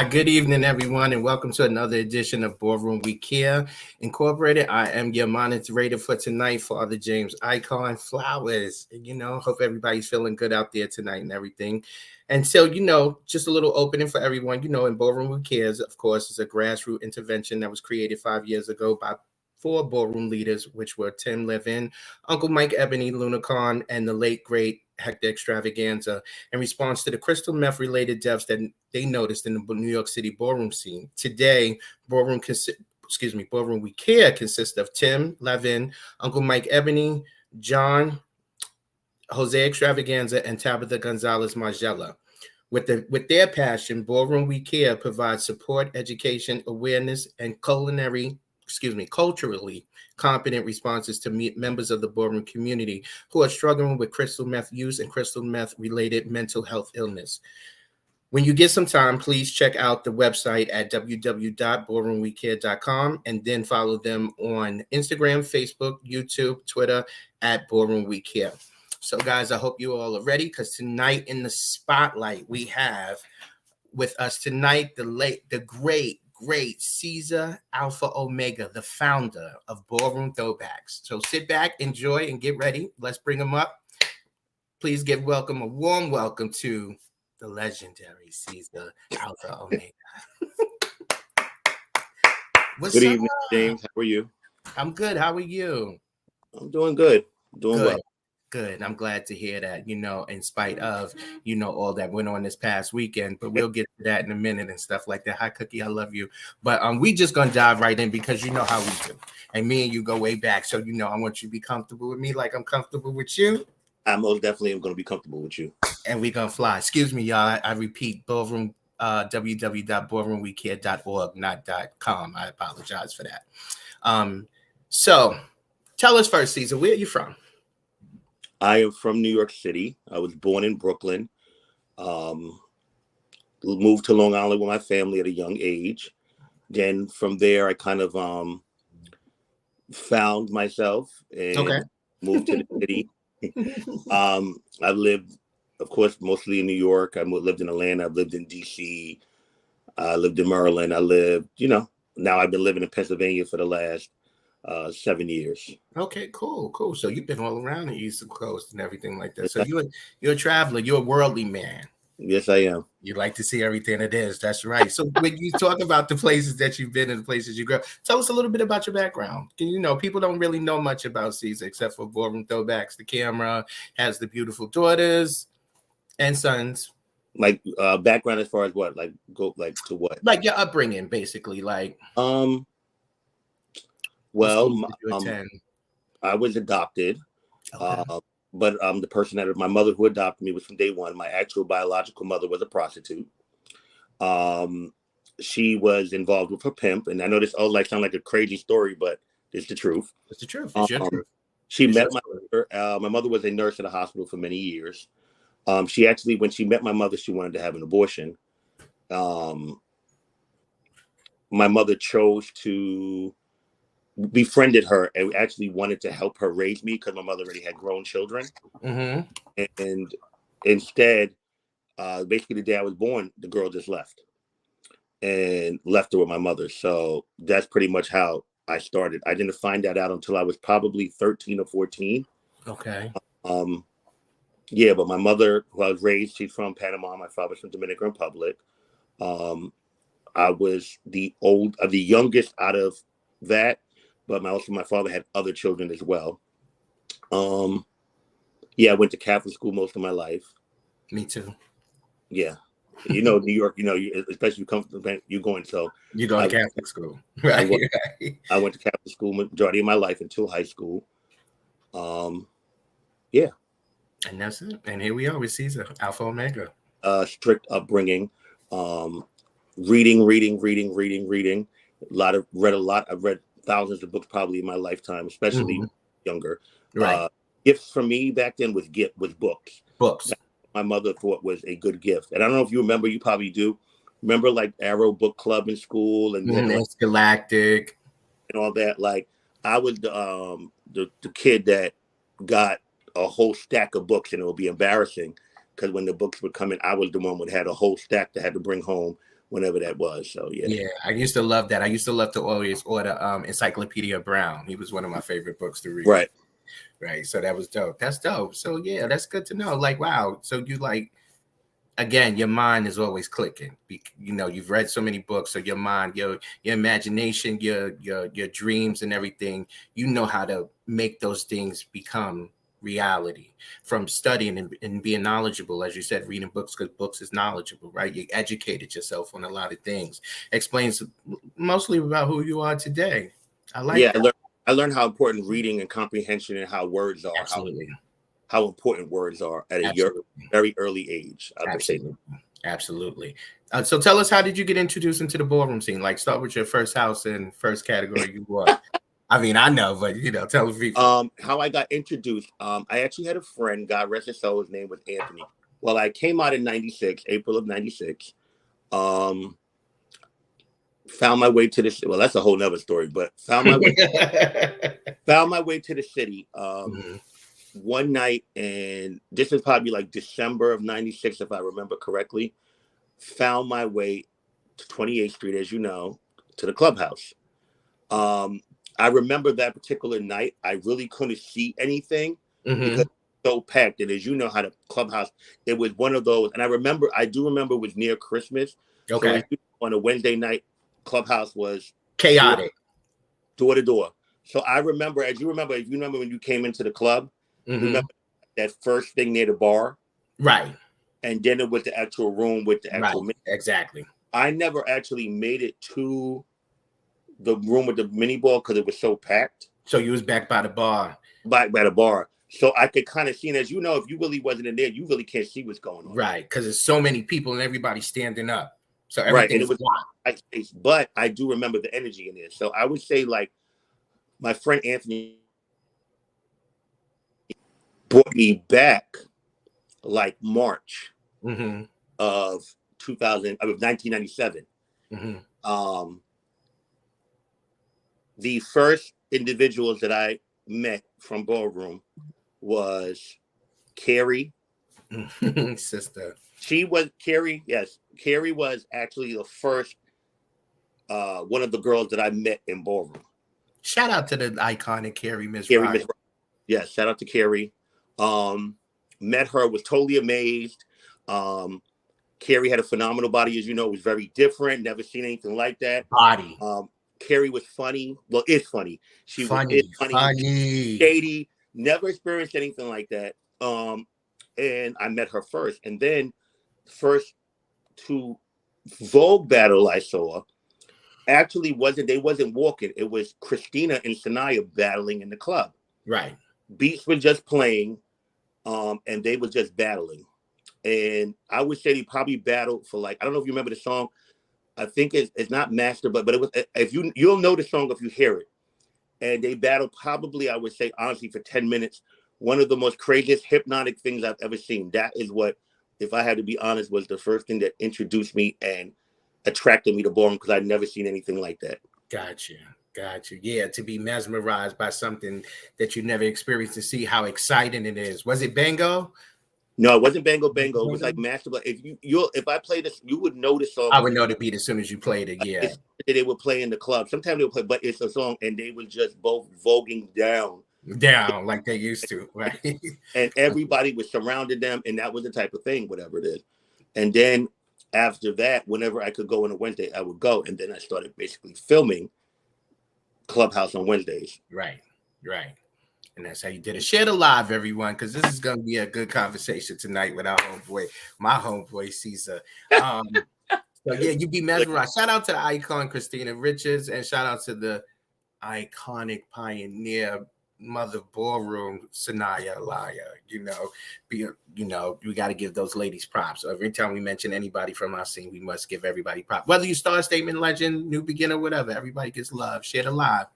Good evening, everyone, and welcome to another edition of Ballroom Week Here Incorporated. I am your moderator for tonight, Father James Icon Flowers. Hope everybody's feeling good out there tonight and everything. And so, just a little opening for everyone. In Ballroom Week Here, of course, is a grassroots intervention that was created 5 years ago by four ballroom leaders, which were Tim Levin, Uncle Mike Ebony, Lunacon, and the late, great Hector Extravaganza, in response to the crystal meth related deaths that they noticed in the New York City ballroom scene. Today, Ballroom We Care consists of Tim Levin, Uncle Mike Ebony, John, Jose Extravaganza, and Tabitha Gonzalez Margella. With their passion, Ballroom We Care provides support, education, awareness, and culturally competent responses to members of the ballroom community who are struggling with crystal meth use and crystal meth related mental health illness. When you get some time, please check out the website at www.ballroomwecare.com and then follow them on Instagram, Facebook, YouTube, Twitter at Ballroom We Care. So, guys, I hope you all are ready because tonight in the spotlight, we have with us tonight the great Ceasar Alpha Omega, the founder of Ballroom Throwbacks. So sit back, enjoy, and get ready. Let's bring him up. Please a warm welcome to the legendary Ceasar Alpha Omega. Good evening, James. How are you? I'm good. How are you? I'm doing good. Well. Good. I'm glad to hear that, in spite of, all that went on this past weekend, but we'll get to that in a minute and stuff like that. Hi, Cookie. I love you. But we just going to dive right in because you know how we do. And me and you go way back. So, I want you to be comfortable with me like I'm comfortable with you. I most definitely am going to be comfortable with you. And we're going to fly. Excuse me, y'all. I repeat, Ballroom, www.ballroomwecare.org, not .com. I apologize for that. So tell us first, Ceasar, where are you from? I am from New York City. I was born in Brooklyn. Moved to Long Island with my family at a young age. Then from there, I kind of found myself and moved to the city. I lived, of course, mostly in New York. I lived in Atlanta. I've lived in D.C. I lived in Maryland. I lived, now I've been living in Pennsylvania for the last 7 years. Okay, cool. So you've been all around the East Coast and everything like that. So you're a traveler. You're a worldly man. Yes, I am. You like to see everything it is. That's right. So when you talk about the places that you've been and the places you grew up, tell us a little bit about your background. People don't really know much about Ceasar except for Ballroom Throwbacks. The camera has the beautiful daughters and sons. Like background as far as what? Like go like to what? Like your upbringing, basically. Like Well, I was adopted, but the person my mother who adopted me was from day one. My actual biological mother was a prostitute. She was involved with her pimp, and I know this all sound like a crazy story, but it's the truth. It's the truth. It's your truth. She met my mother. My mother was a nurse at a hospital for many years. She actually, when she met my mother, she wanted to have an abortion. My mother chose to befriended her and actually wanted to help her raise me because my mother already had grown children. And instead, basically the day I was born, the girl just left her with my mother. So that's pretty much how I started. I didn't find that out until I was probably 13 or 14. Okay. Yeah, but my mother, who I was raised, she's from Panama. My father's from Dominican Republic. I was the youngest out of that. But my father had other children as well. I went to Catholic school most of my life. Me too. Yeah. New York, especially you come from, you're going to Catholic school. Right. I went to Catholic school majority of my life until high school. Yeah. And that's it. And here we are with Ceasar, Alpha Omega. Strict upbringing. Reading. Read a lot. I've read thousands of books probably in my lifetime, especially younger. Right. Gifts for me back then was books. Books. My mother thought was a good gift. And I don't know if you remember, you probably do. Remember like Arrow Book Club in school and Galactic and all that. Like I was the kid that got a whole stack of books, and it would be embarrassing because when the books would come in, I was the one that had a whole stack that had to bring home whenever that was. So Yeah, I used to love that. I used to love to always order Encyclopedia Brown. He was one of my favorite books to read. Right. Right. So that was dope. That's dope. So yeah, that's good to know. Like, wow. So you like, again, your mind is always clicking. You know, you've read so many books, so your mind, your imagination, your dreams and everything, you know how to make those things become reality from studying and being knowledgeable. As you said, reading books, because books is knowledgeable, right? You educated yourself on a lot of things. Explains mostly about who you are today. I like that. I learned how important reading and comprehension and how words are, Absolutely. how important words are at a very early age. I would say. Absolutely. So tell us, how did you get introduced into the ballroom scene? Like, start with your first house and first category you won. I mean, I know, but you know, tell people. How I got introduced. I actually had a friend, God rest his soul, his name was Anthony. Well, I came out in '96, April of '96. Found my way to the, well, that's a whole nother story, but found my way to the city. One night, and this is probably like December of '96, if I remember correctly. Found my way to 28th Street, as you know, to the clubhouse. I remember that particular night, I really couldn't see anything because it was so packed. And as you know, how the clubhouse, it was one of those. And I do remember it was near Christmas. Okay. So on a Wednesday night, clubhouse was chaotic, door to door. So I remember, if you remember when you came into the club, remember that first thing near the bar? Right. And then it was the actual room with the actual. Right. Exactly. I never actually made it to the room with the mini ball because it was so packed. So you was back by the bar. By the bar. So I could kind of see, and as you know, if you really wasn't in there, you really can't see what's going on. Right, because there's so many people and everybody's standing up. So everything is blocked. But I do remember the energy in there. So I would say, like, my friend Anthony brought me back like March of 1997. The first individuals that I met from Ballroom was Carrie. Sister. She was Carrie. Yes. Carrie was actually the first one of the girls that I met in Ballroom. Shout out to the iconic Carrie, Miss Ryan. Yes, shout out to Carrie. Met her, was totally amazed. Carrie had a phenomenal body, as you know, it was very different. Never seen anything like that. Body. Carrie was funny. Well, it's funny. She was funny. Shady. Never experienced anything like that. And I met her first. And then first two Vogue battle I saw actually wasn't walking. It was Christina and Sanaya battling in the club. Right. Beats were just playing, and they were just battling. And I would say they probably battled for, like, I don't know if you remember the song. I think it's not Master, but it was, if you'll know the song if you hear it. And they battled probably, I would say, honestly, for 10 minutes. One of the most craziest hypnotic things I've ever seen. That is what, if I had to be honest, was the first thing that introduced me and attracted me to ballroom, because I'd never seen anything like that. Gotcha. Yeah, to be mesmerized by something that you never experienced, to see how exciting it is. Was it Bango? No, it wasn't Bango Bango. It was like Master. If I play this, you would know the song. I would know the beat as soon as you played it. Yeah, they would play in the club. Sometimes they would play, but it's a song, and they were just both voguing down like they used to, right? And everybody was surrounding them, and that was the type of thing, whatever it is. And then after that, whenever I could go on a Wednesday, I would go, and then I started basically filming Clubhouse on Wednesdays. Right. And that's how you did it. Share the live, everyone, because this is going to be a good conversation tonight with my homeboy, Ceasar. So yeah, you be mesmerized. Shout out to the icon, Christina Richards, and shout out to the iconic pioneer mother ballroom, Sanaya Alaya. We got to give those ladies props. So every time we mention anybody from our scene, we must give everybody props. Whether you star, statement, legend, new beginner, whatever, everybody gets love. Share the live.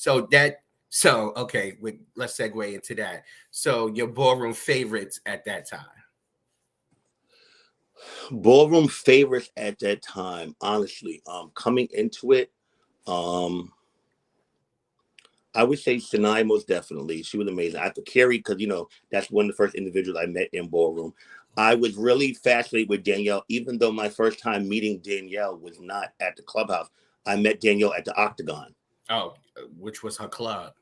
Okay, let's segue into that. So your ballroom favorites at that time. Ballroom favorites at that time, honestly, coming into it, I would say Sanai, most definitely. She was amazing. After Carrie, because that's one of the first individuals I met in ballroom. I was really fascinated with Danielle, even though my first time meeting Danielle was not at the clubhouse. I met Danielle at the Octagon. Oh, which was her club.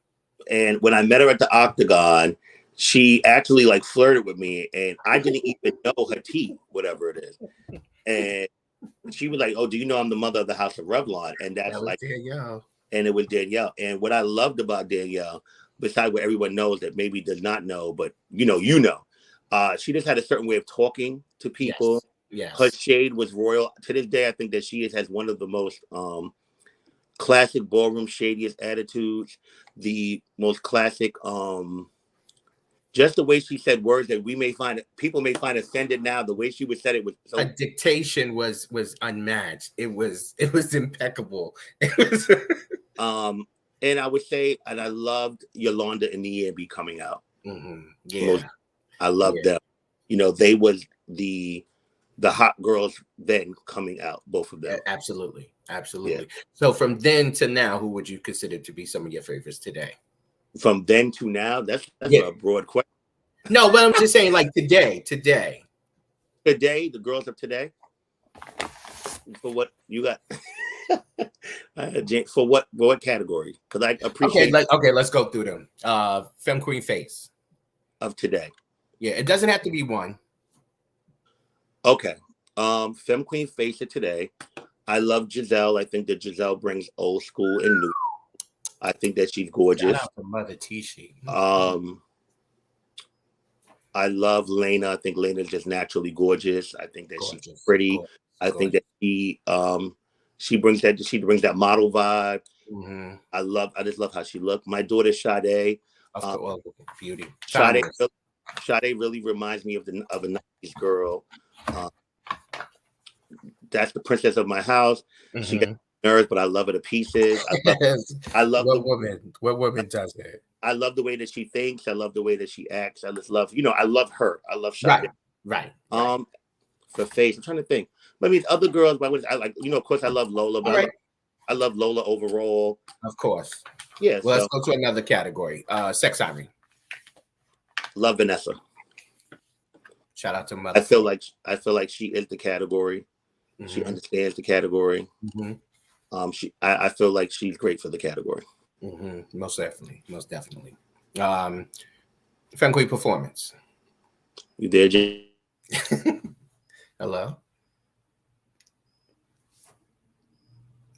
And when I met her at the Octagon, she actually like flirted with me, and I didn't even know her tea, whatever it is. And she was like, "Oh, do you know I'm the mother of the House of Revlon?" And that's That was like, Danielle. And it was Danielle. And what I loved about Danielle, besides what everyone knows that maybe does not know, but she just had a certain way of talking to people. Yes. Her shade was royal. To this day, I think that she has one of the most classic ballroom shadiest attitudes, the most classic just the way she said words that people may find offended now. The way she would said it was so. Her dictation was unmatched. It was impeccable. It was and I would say, and I loved Yolanda and Niambi coming out. Mm-hmm. Yeah, I loved them. They was the hot girls then coming out, both of them. Absolutely. Yeah. So from then to now, who would you consider to be some of your favorites today? From then to now, that's a broad question. No, but I'm just saying, like today, the girls of today. For what you got? For what category? Because I appreciate. Okay, let's go through them. Femme Queen Face of today. Yeah, it doesn't have to be one. Okay. Femme Queen Face of today. I love Giselle. I think that Giselle brings old school and new. I think that she's gorgeous. Shout out to Mother Tishi. I love Lena. I think Lena's just naturally gorgeous. I think that she's pretty. I think that she brings that model vibe. Mm-hmm. I just love how she looked. My daughter Sade. Beauty. Sade really reminds me of a 90s girl. That's the princess of my house. Mm-hmm. She gets nerves, but I love her to pieces. I love what woman does that? I love the way that she thinks. I love the way that she acts. I just love, I love her. I love Sade. Right. For Face, I'm trying to think. I mean, other girls, but I like, of course, I love Lola. But I love Lola overall. Of course. Yeah. Well, let's go to another category. Sex Siren. Love Vanessa. Shout out to Mother. I feel like she is the category. Mm-hmm. She understands the category. Mm-hmm. I feel like she's great for the category. Mm-hmm. Most definitely. Femme Queen Performance. You there, Jay? Hello.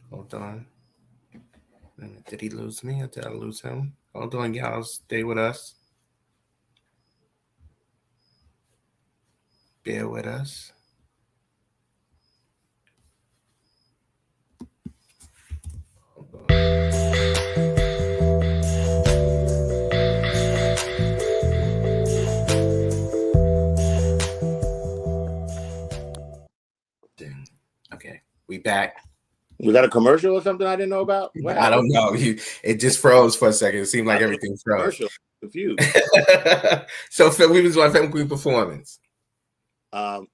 Hold on. Did he lose me or did I lose him? Hold on, y'all. Stay with us. Bear with us. Hold on. Okay, we back. Was that a commercial or something I didn't know about? I don't know. It just froze for a second. It seemed like everything froze. Confused. So we was on Femme Queen Performance. No,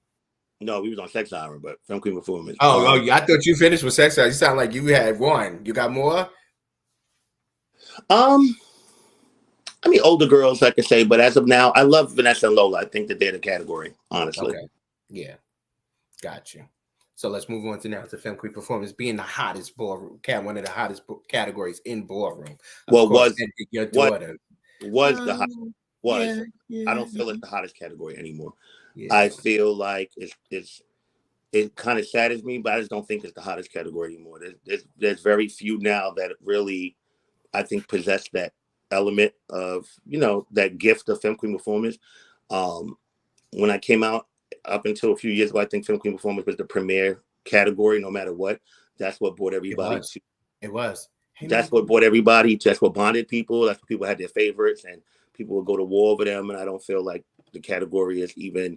we was on Sex Siren, but Femme Queen Performance. I thought you finished with Sex Siren. You sound like you had one. You got more? I mean, older girls, I could say, but as of now, I love Vanessa and Lola. I think that they're the category, honestly. Okay. Yeah. Got you. So let's move on to Femme Queen Performance being the hottest ballroom, one of the hottest categories in ballroom. Your daughter was the hottest. I don't feel it's the hottest category anymore. Yeah. I feel like it kind of saddens me, but I just don't think it's the hottest category anymore. There's very few now that really, I think, possess that element of, that gift of Femme Queen Performance. When I came out, up until a few years ago, I think Femme Queen Performance was the premier category, no matter what. That's what brought everybody to. It was. That's what brought everybody to. That's what bonded people. That's what people had their favorites, and people would go to war over them. And I don't feel like the category is even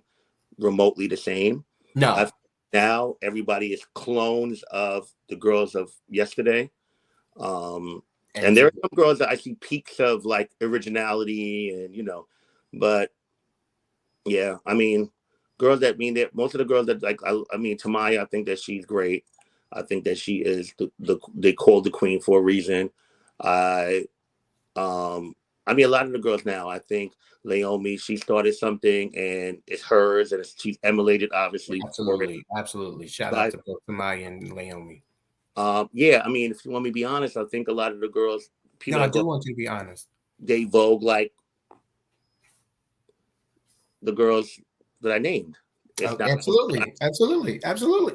remotely the same. No. Now everybody is clones of the girls of yesterday. And there are some girls that I see peaks of like originality and, but yeah, I mean, girls that mean that most of the girls that Tamaya, I think that she's great. I think that she is they called the queen for a reason. I mean, a lot of the girls now, I think Naomi, she started something and it's hers and she's emulated obviously for it. Absolutely. Shout out But to both Samaya and Naomi. yeah, I mean, if you want me to be honest, I think a lot of the girls, No, people I that do go, want you to be honest. they vogue like the girls that I named. It's Oh, not. absolutely.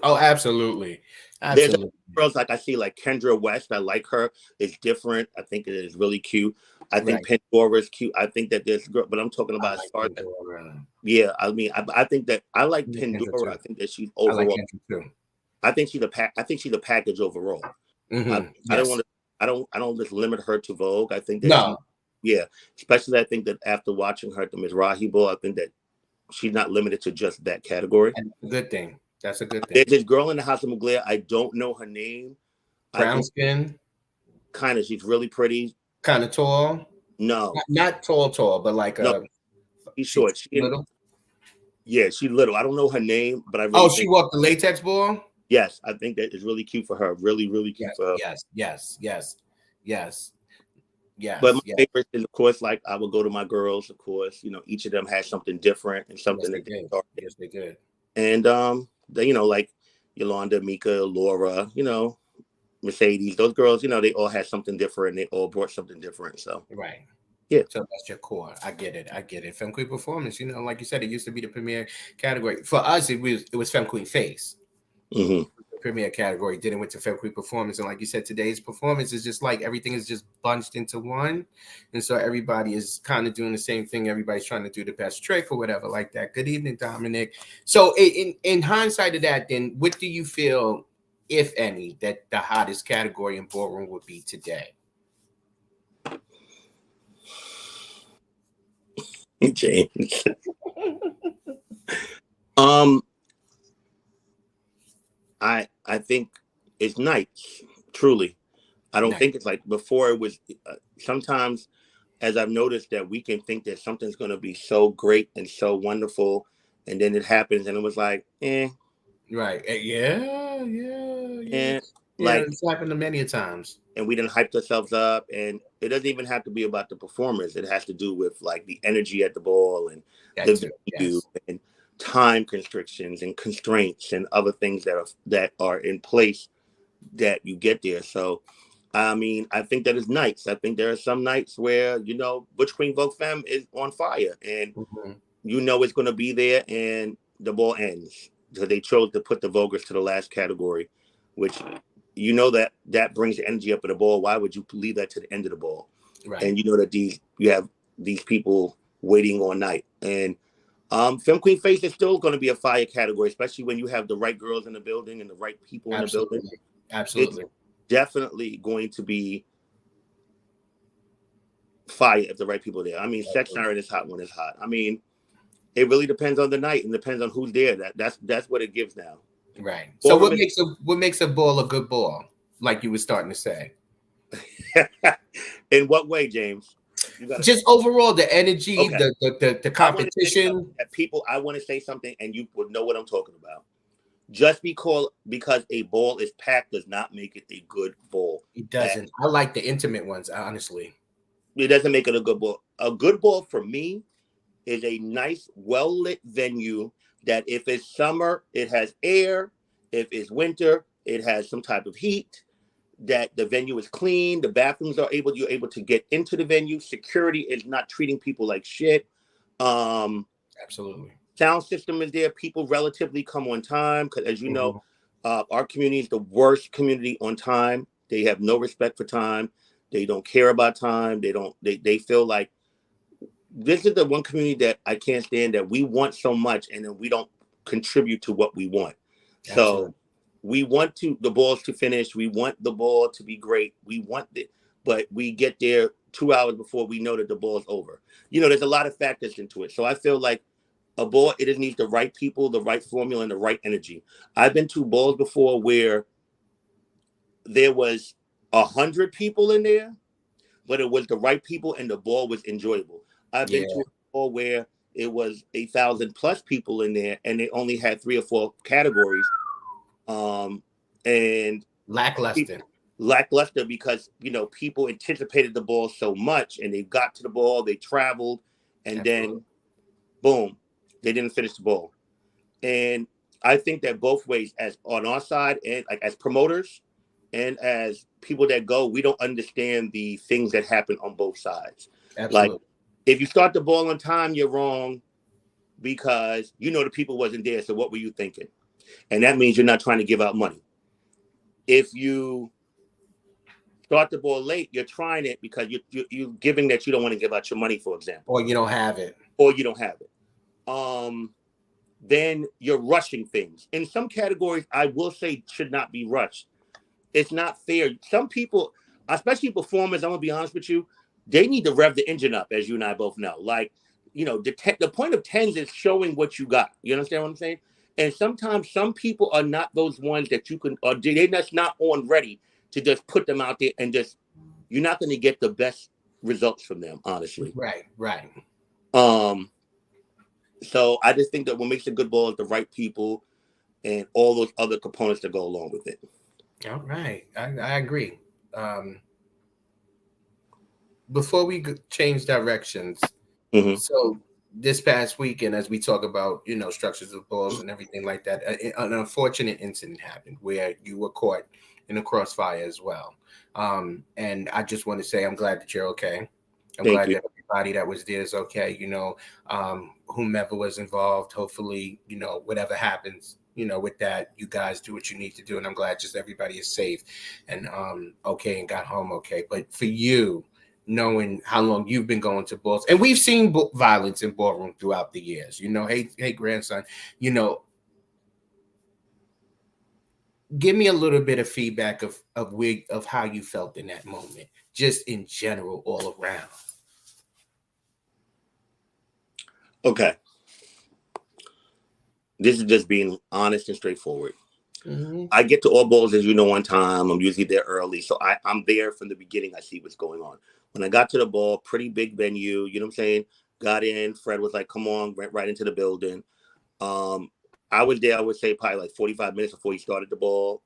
Oh, absolutely. There's Absolutely. girls like I see like Kendra West. I like her. It's different. I think it is really cute. I think Right. Pandora is cute. I think that this girl, but I'm talking I about as like far as Pandora. yeah. I mean, I think that I like I like Kendra Pandora. too. I think that she's I like overall. Kendra too. I think she's a pack. I think she's a package overall. I don't Yes. want to. I don't just limit her to Vogue. I think that she, No. yeah. Especially I think that after watching her at the Mizrahi Bowl, I think that she's not limited to just that category. Good thing. That's a good thing. There's this girl in the House of Mugler. I don't know her name. Brown skin. Kind of. She's really pretty. Kind of tall. No, Not tall, but like no, she's short. little. Yeah, she's little. I don't know her name, but I Oh, really she think walked the latex ball. yes, I think that is really cute for her. Really, really cute for her. Yes. But my favorite is, of course, like I would go to my girls. Of course, you know, each of them has something different and something that they started. Yes, they did. And they, you know, like Yolanda, Mika, Laura, you know, Mercedes. Those girls, you know, they all had something different. They all brought something different. So right. Yeah. So that's your core. I get it. Femme Queen Performance, you know, like you said, it used to be the premier category. For us, it was Femme Queen Face. Mm-hmm. The premier category. Then it went to Femme Queen Performance. And like you said, today's performance is just like everything is just bunched into one. And so everybody is kind of doing the same thing. Everybody's trying to do the best trick or whatever like that. Good evening, Dominic. So in hindsight of that, then what do you feel, if any, that the hottest category in ballroom would be today? James. I think it's nights. Truly, I don't think it's like before. It was sometimes, as I've noticed, that we can think that something's going to be so great and so wonderful, and then it happens, and it was like, right, yeah. Like It's happened to many times. And we done hyped ourselves up, and it doesn't even have to be about the performers. It has to do with like the energy at the ball and the venue and time constrictions and constraints and other things that are in place that you get there. So, I mean, I think that is nights. I think there are some nights where, you know, Butch Queen Vogue Femme is on fire and you know it's going to be there and the ball ends. So they chose to put the Voguers to the last category, which you know that brings the energy up at the ball. Why would you leave that to the end of the ball? Right. And you know that you have these people waiting all night. And Femme Queen Face is still going to be a fire category, especially when you have the right girls in the building and the right people in the building. Absolutely. It's definitely going to be fire if the right people are there. I mean, Sex Siren is hot when it's hot. I mean, it really depends on the night and depends on who's there. That's what it gives now. Right. So what makes a ball a good ball? Like you were starting to say. In what way, James? Just overall, the energy, the competition. I want to say something, and you would know what I'm talking about. Just because a ball is packed does not make it a good ball. It doesn't. I like the intimate ones, honestly. It doesn't make it a good ball. A good ball for me is a nice, well-lit venue that if it's summer, it has air. If it's winter, it has some type of heat. That the venue is clean. The bathrooms you're able to get into the venue. Security is not treating people like shit. Absolutely. Sound system is there. People relatively come on time because, as you know, our community is the worst community on time. They have no respect for time. They don't care about time. They feel like this is the one community that I can't stand, that we want so much and then we don't contribute to what we want. Absolutely. So we want the balls to finish. We want the ball to be great. We want it, but we get there 2 hours before we know that the ball's over. You know, there's a lot of factors into it. So I feel like a ball, it just needs the right people, the right formula, and the right energy. I've been to balls before where there was 100 people in there, but it was the right people and the ball was enjoyable. I've been to a ball where it was 1,000+ people in there and they only had 3 or 4 categories. And lackluster. lackluster because, people anticipated the ball so much and they got to the ball, they traveled, and then boom, they didn't finish the ball. And I think that both ways, as on our side and like as promoters and as people that go, we don't understand the things that happen on both sides. Absolutely. Like if you start the ball on time, you're wrong because the people wasn't there. So what were you thinking? And that means you're not trying to give out money. If you start the ball late, you're trying it because you're giving that you don't want to give out your money, for example. Or you don't have it. Then you're rushing things. In some categories, I will say should not be rushed. It's not fair. Some people, especially performers, I'm going to be honest with you, they need to rev the engine up, as you and I both know. Like, the point of tens is showing what you got. You understand what I'm saying? And sometimes some people are not those ones that you can, or they're just not on ready to just put them out there and just, you're not going to get the best results from them, honestly. Right. So I just think that what makes a good ball is the right people and all those other components that go along with it. All right. I agree. Before we change directions, so this past weekend, as we talk about, structures of balls and everything like that, an unfortunate incident happened where you were caught in a crossfire as well. And I just want to say I'm glad that you're okay. I'm glad that everybody that was there is okay. Whomever was involved, hopefully, whatever happens, with that, you guys do what you need to do. And I'm glad just everybody is safe and okay and got home okay. But for you, knowing how long you've been going to balls, and we've seen violence in ballroom throughout the years, hey, grandson, give me a little bit of feedback of how you felt in that moment, just in general, all around. Okay. This is just being honest and straightforward. I get to all balls, as you know, on time. I'm usually there early. So I'm there from the beginning. I see what's going on. When I got to the ball, pretty big venue, you know what I'm saying? Got in. Fred was like, come on, went right into the building. I was there, I would say, probably like 45 minutes before he started the ball.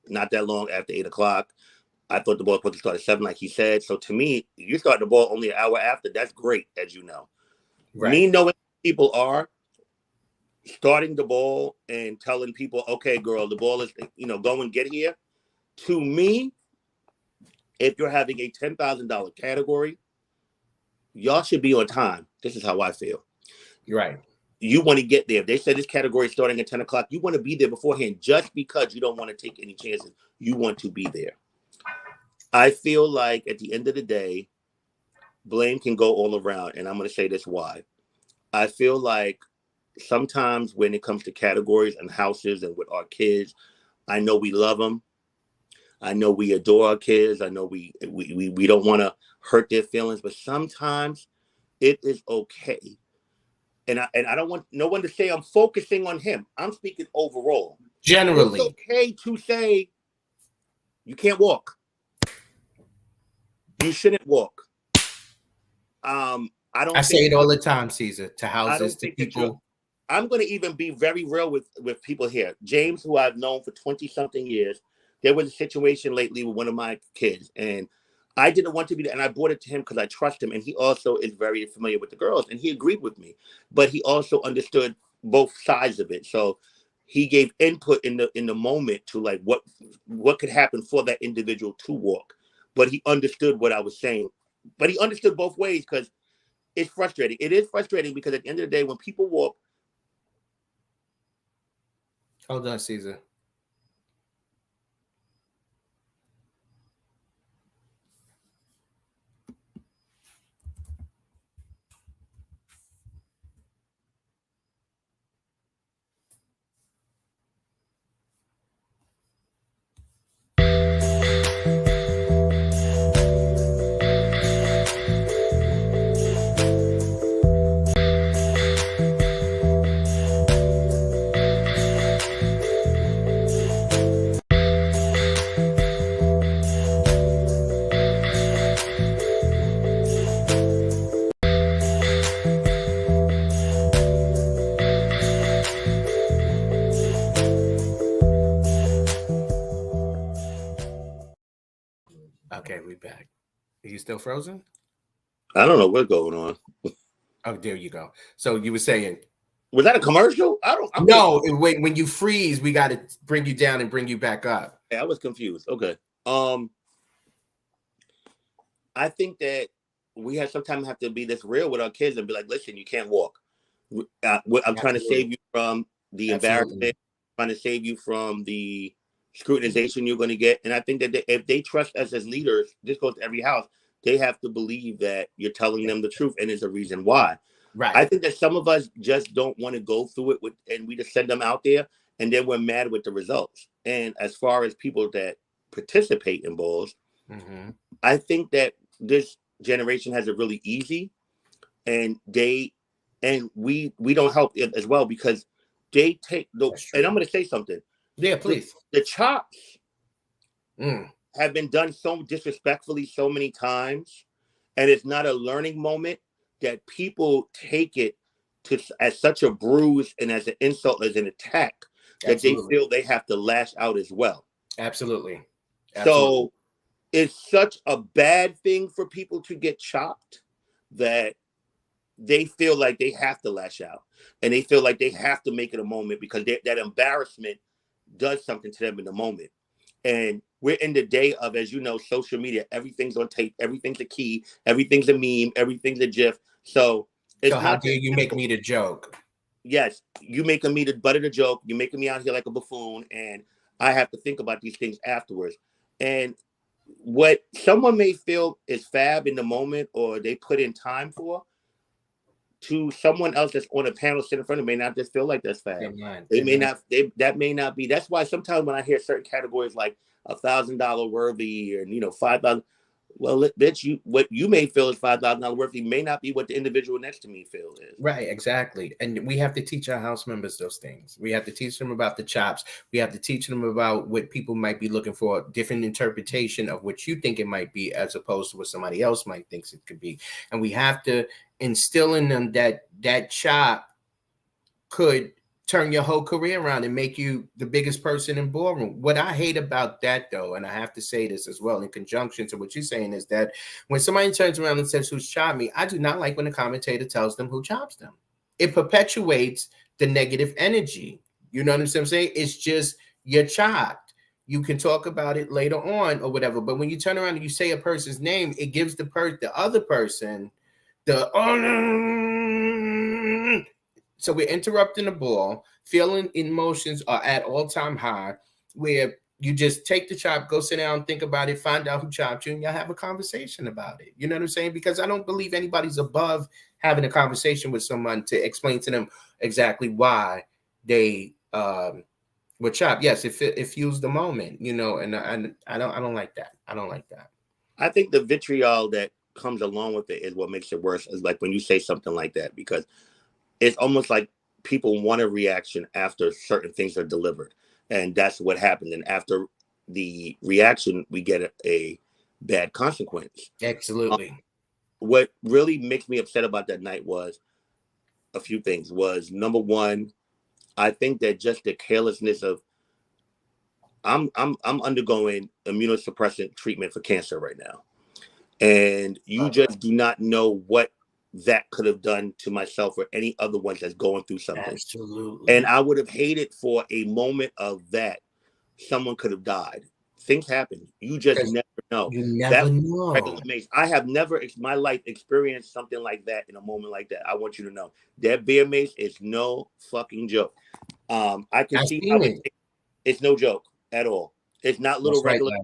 Not that long after 8 o'clock. I thought the ball was supposed to start at 7, like he said. So to me, you start the ball only an hour after. That's great, as you know. Right. Me knowing people are starting the ball and telling people, okay, girl, the ball is, go and get here. To me, if you're having a $10,000 category, y'all should be on time. This is how I feel. Right. You want to get there. If they said this category is starting at 10 o'clock, you want to be there beforehand just because you don't want to take any chances. You want to be there. I feel like at the end of the day, blame can go all around. And I'm going to say this why. I feel like sometimes when it comes to categories and houses and with our kids, I know we love them. I know we adore our kids. I know we don't want to hurt their feelings, but sometimes it is okay. And I don't want no one to say I'm focusing on him. I'm speaking overall. Generally. It's okay to say you can't walk. You shouldn't walk. I say it all the time, Caesar, to houses, to people. I'm going to even be very real with people here. James, who I've known for 20-something years, there was a situation lately with one of my kids, and I didn't want to be there, and I brought it to him because I trust him, and he also is very familiar with the girls, and he agreed with me, but he also understood both sides of it. So he gave input in the moment to like what could happen for that individual to walk, but he understood what I was saying. But he understood both ways because it's frustrating. It is frustrating because at the end of the day, when people walk. Hold on, Caesar. we back. Are you still frozen? I don't know what's going on. Oh, there you go. So you were saying, was that a commercial? No, when you freeze, we got to bring you down and bring you back up. Yeah, I was confused. Okay. I think that we sometimes have to be this real with our kids and be like, listen, you can't walk. I'm trying to save you from the embarrassment, trying to save you from the scrutinization you're going to get. And I think that if they trust us as leaders, this goes to every house, they have to believe that you're telling them the truth and there's a reason why. Right. I think that some of us just don't want to go through it and we just send them out there and then we're mad with the results. And as far as people that participate in balls, I think that this generation has it really easy, and we don't help it as well because they take and I'm going to say something. Yeah, please. The chops have been done so disrespectfully so many times, and it's not a learning moment that people take it as such a bruise and as an insult, as an attack, that they feel they have to lash out as well. Absolutely. So it's such a bad thing for people to get chopped that they feel like they have to lash out and they feel like they have to make it a moment because that embarrassment does something to them in the moment. And we're in the day of, as you know, social media. Everything's on tape. Everything's a key. Everything's a meme. Everything's a GIF. So it's how dare you make me the joke? Yes, you making me the butt of the joke. You're making me out here like a buffoon, and I have to think about these things afterwards. And what someone may feel is fab in the moment or they put in time for, to someone else that's on a panel sitting in front of them may not just feel like that's fab. They may not. That may not be. That's why sometimes when I hear certain categories like $1,000 worthy and $5,000, well, bitch, what you may feel is $5,000 worthy may not be what the individual next to me feels is. Right, exactly. And we have to teach our house members those things. We have to teach them about the chops. We have to teach them about what people might be looking for, different interpretation of what you think it might be, as opposed to what somebody else might think it could be. And we have to instill in them that chop could turn your whole career around and make you the biggest person in ballroom. What I hate about that, though, and I have to say this as well in conjunction to what you're saying, is that when somebody turns around and says, who's chopped me, I do not like when the commentator tells them who chops them. It perpetuates the negative energy. You know what I'm saying? It's just, you're chopped. You can talk about it later on or whatever. But when you turn around and you say a person's name, it gives the other person the so we're interrupting the ball. Feeling emotions are at all-time high, where you just take the chop, go sit down, think about it, find out who chopped you, and y'all have a conversation about it. You know what I'm saying? Because I don't believe anybody's above having a conversation with someone to explain to them exactly why they were chopped. Yes, it fuels the moment, and I don't like that. I don't like that. I think the vitriol that comes along with it is what makes it worse. Is like when you say something like that, because it's almost like people want a reaction after certain things are delivered. And that's what happened. And after the reaction, we get a bad consequence. Absolutely. What really makes me upset about that night was a few things. Was number one, I think that just the carelessness of I'm undergoing immunosuppressant treatment for cancer right now. And you just do not know what that could have done to myself or any other ones that's going through something. Absolutely. And I would have hated for a moment of that. Someone could have died. Things happen. You just never know. You never know. I have never in my life experienced something like that in a moment like that. I want you to know that bear mace is no fucking joke. I can see how it's no joke at all. It's not little regular.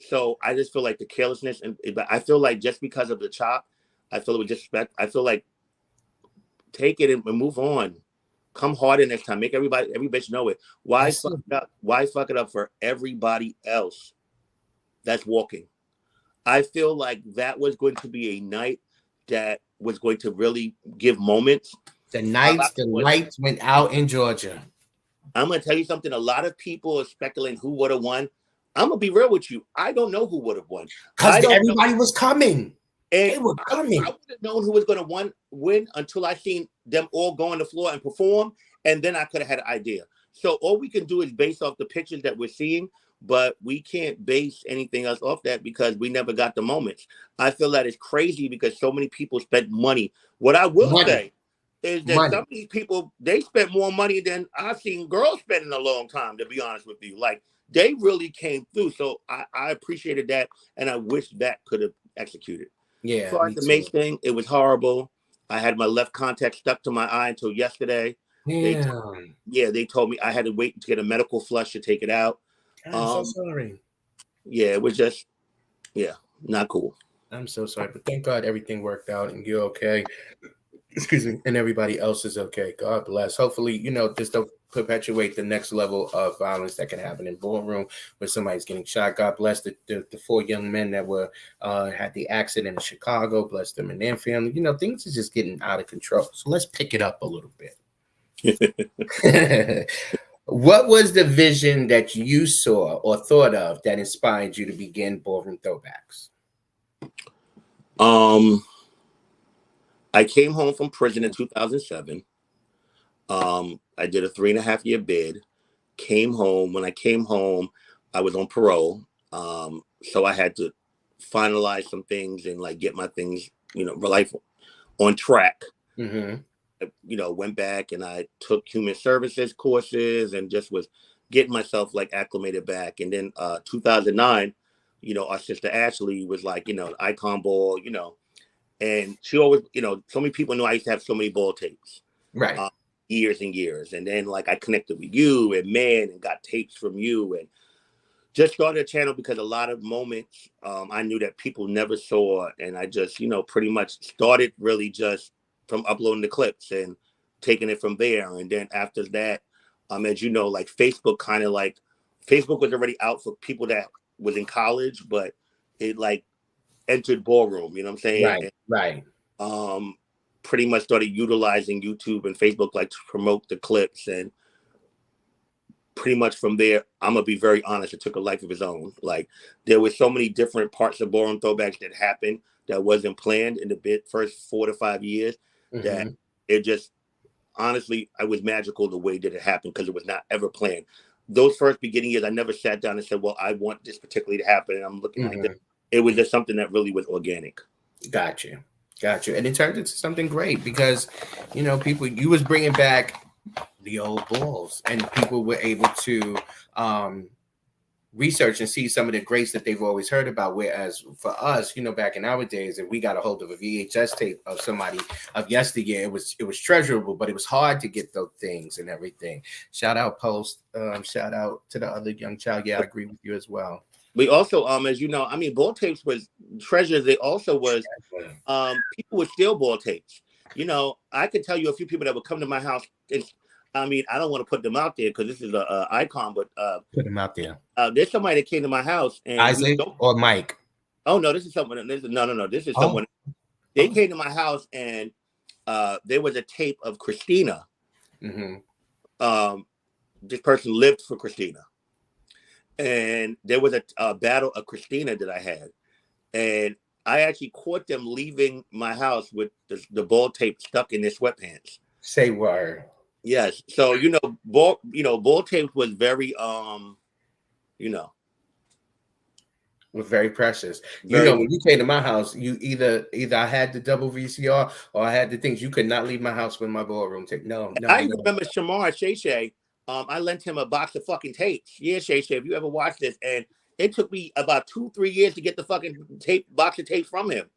So I just feel like the carelessness, and I feel like just because of the chop, I feel it with disrespect. I feel like take it and move on. Come harder next time. Make every bitch know it. Why fuck it up? Why fuck it up for everybody else that's walking? I feel like that was going to be a night that was going to really give moments. The lights went out in Georgia. I'm going to tell you something. A lot of people are speculating who would have won. I'm going to be real with you. I don't know who would have won. Because everybody was coming. And they were coming. I would have known who was going to win until I seen them all go on the floor and perform. And then I could have had an idea. So all we can do is based off the pictures that we're seeing. but we can't base anything else off that because we never got the moments. I feel that it's crazy because so many people spent money. What I will Money, say is that some money. of these people, they spent more money than I've seen girls spend in a long time, to be honest with you. Like, they really came through. So I appreciated that, and I wish that could have executed. As Yeah, far as me the too. Mace thing, it was horrible. I had my left contact stuck to my eye until yesterday. They, Yeah, yeah, they told me I had to wait to get a medical flush to take it out. I'm so Um, sorry. yeah, it was just, yeah, not cool. I'm so sorry, but thank God everything worked out and you're okay. Excuse me, and everybody else is okay. God bless. Hopefully, this don't perpetuate the next level of violence that can happen in ballroom where somebody's getting shot. God bless the four young men that were had the accident in Chicago. Bless them and their family. Things are just getting out of control. So let's pick it up a little bit. What was the vision that you saw or thought of that inspired you to begin Ballroom Throwbacks? I came home from prison in 2007. I did a 3.5 year bid. Came home. When I came home, I was on parole. So I had to finalize some things and like get my things, life on track. Mm-hmm. Went back and I took human services courses and just was getting myself like acclimated back. And then 2009, our sister Ashley was like, icon ball, and she always, so many people know I used to have so many ball tapes. Right. Years and years. And then like I connected with you and man and got tapes from you and just started a channel because a lot of moments I knew that people never saw. And I just, pretty much started really just from uploading the clips and taking it from there. And then after that, as you know, like Facebook was already out for people that was in college, but it like entered ballroom, you know what I'm saying? Right. And, Right. pretty much started utilizing YouTube and Facebook like to promote the clips. And pretty much from there, I'm gonna be very honest, it took a life of its own. Like there were so many different parts of Ballroom Throwbacks that happened that wasn't planned in the first 4 to 5 years that Mm-hmm. it just honestly, I was magical the way that it happened because it was not ever planned. Those first beginning years, I never sat down and said, well, I want this particularly to happen. And I'm looking like this. Mm-hmm. It was just something that really was organic. Gotcha. Gotcha. And it turned into something great because, people, you was bringing back the old balls and people were able to research and see some of the greats that they've always heard about. Whereas for us, back in our days, if we got a hold of a VHS tape of somebody of yesteryear, it was treasurable, but it was hard to get those things and everything. Shout out Post. Shout out to the other young child. Yeah, I agree with you as well. We also, as you know, I mean, ball tapes was treasures. They also was, people would steal ball tapes. I could tell you a few people that would come to my house. I mean, I don't want to put them out there because this is a icon, but Put them out there. There's somebody that came to my house and Isaac or Mike. Oh no, this is someone. No. This is someone. They came to my house and there was a tape of Christina. Mm-hmm. This person lived for Christina. And there was a battle of Christina that I had. And I actually caught them leaving my house with the ball tape stuck in their sweatpants. Say word. Yes. So, ball tape was very, was very precious. When you came to my house, you either I had the double VCR or I had the things. You could not leave my house with my ballroom tape. No. I remember Shamar Shay. I lent him a box of fucking tapes. Yeah, Shay, if you ever watch this, and it took me about 2-3 years to get the fucking box of tapes from him.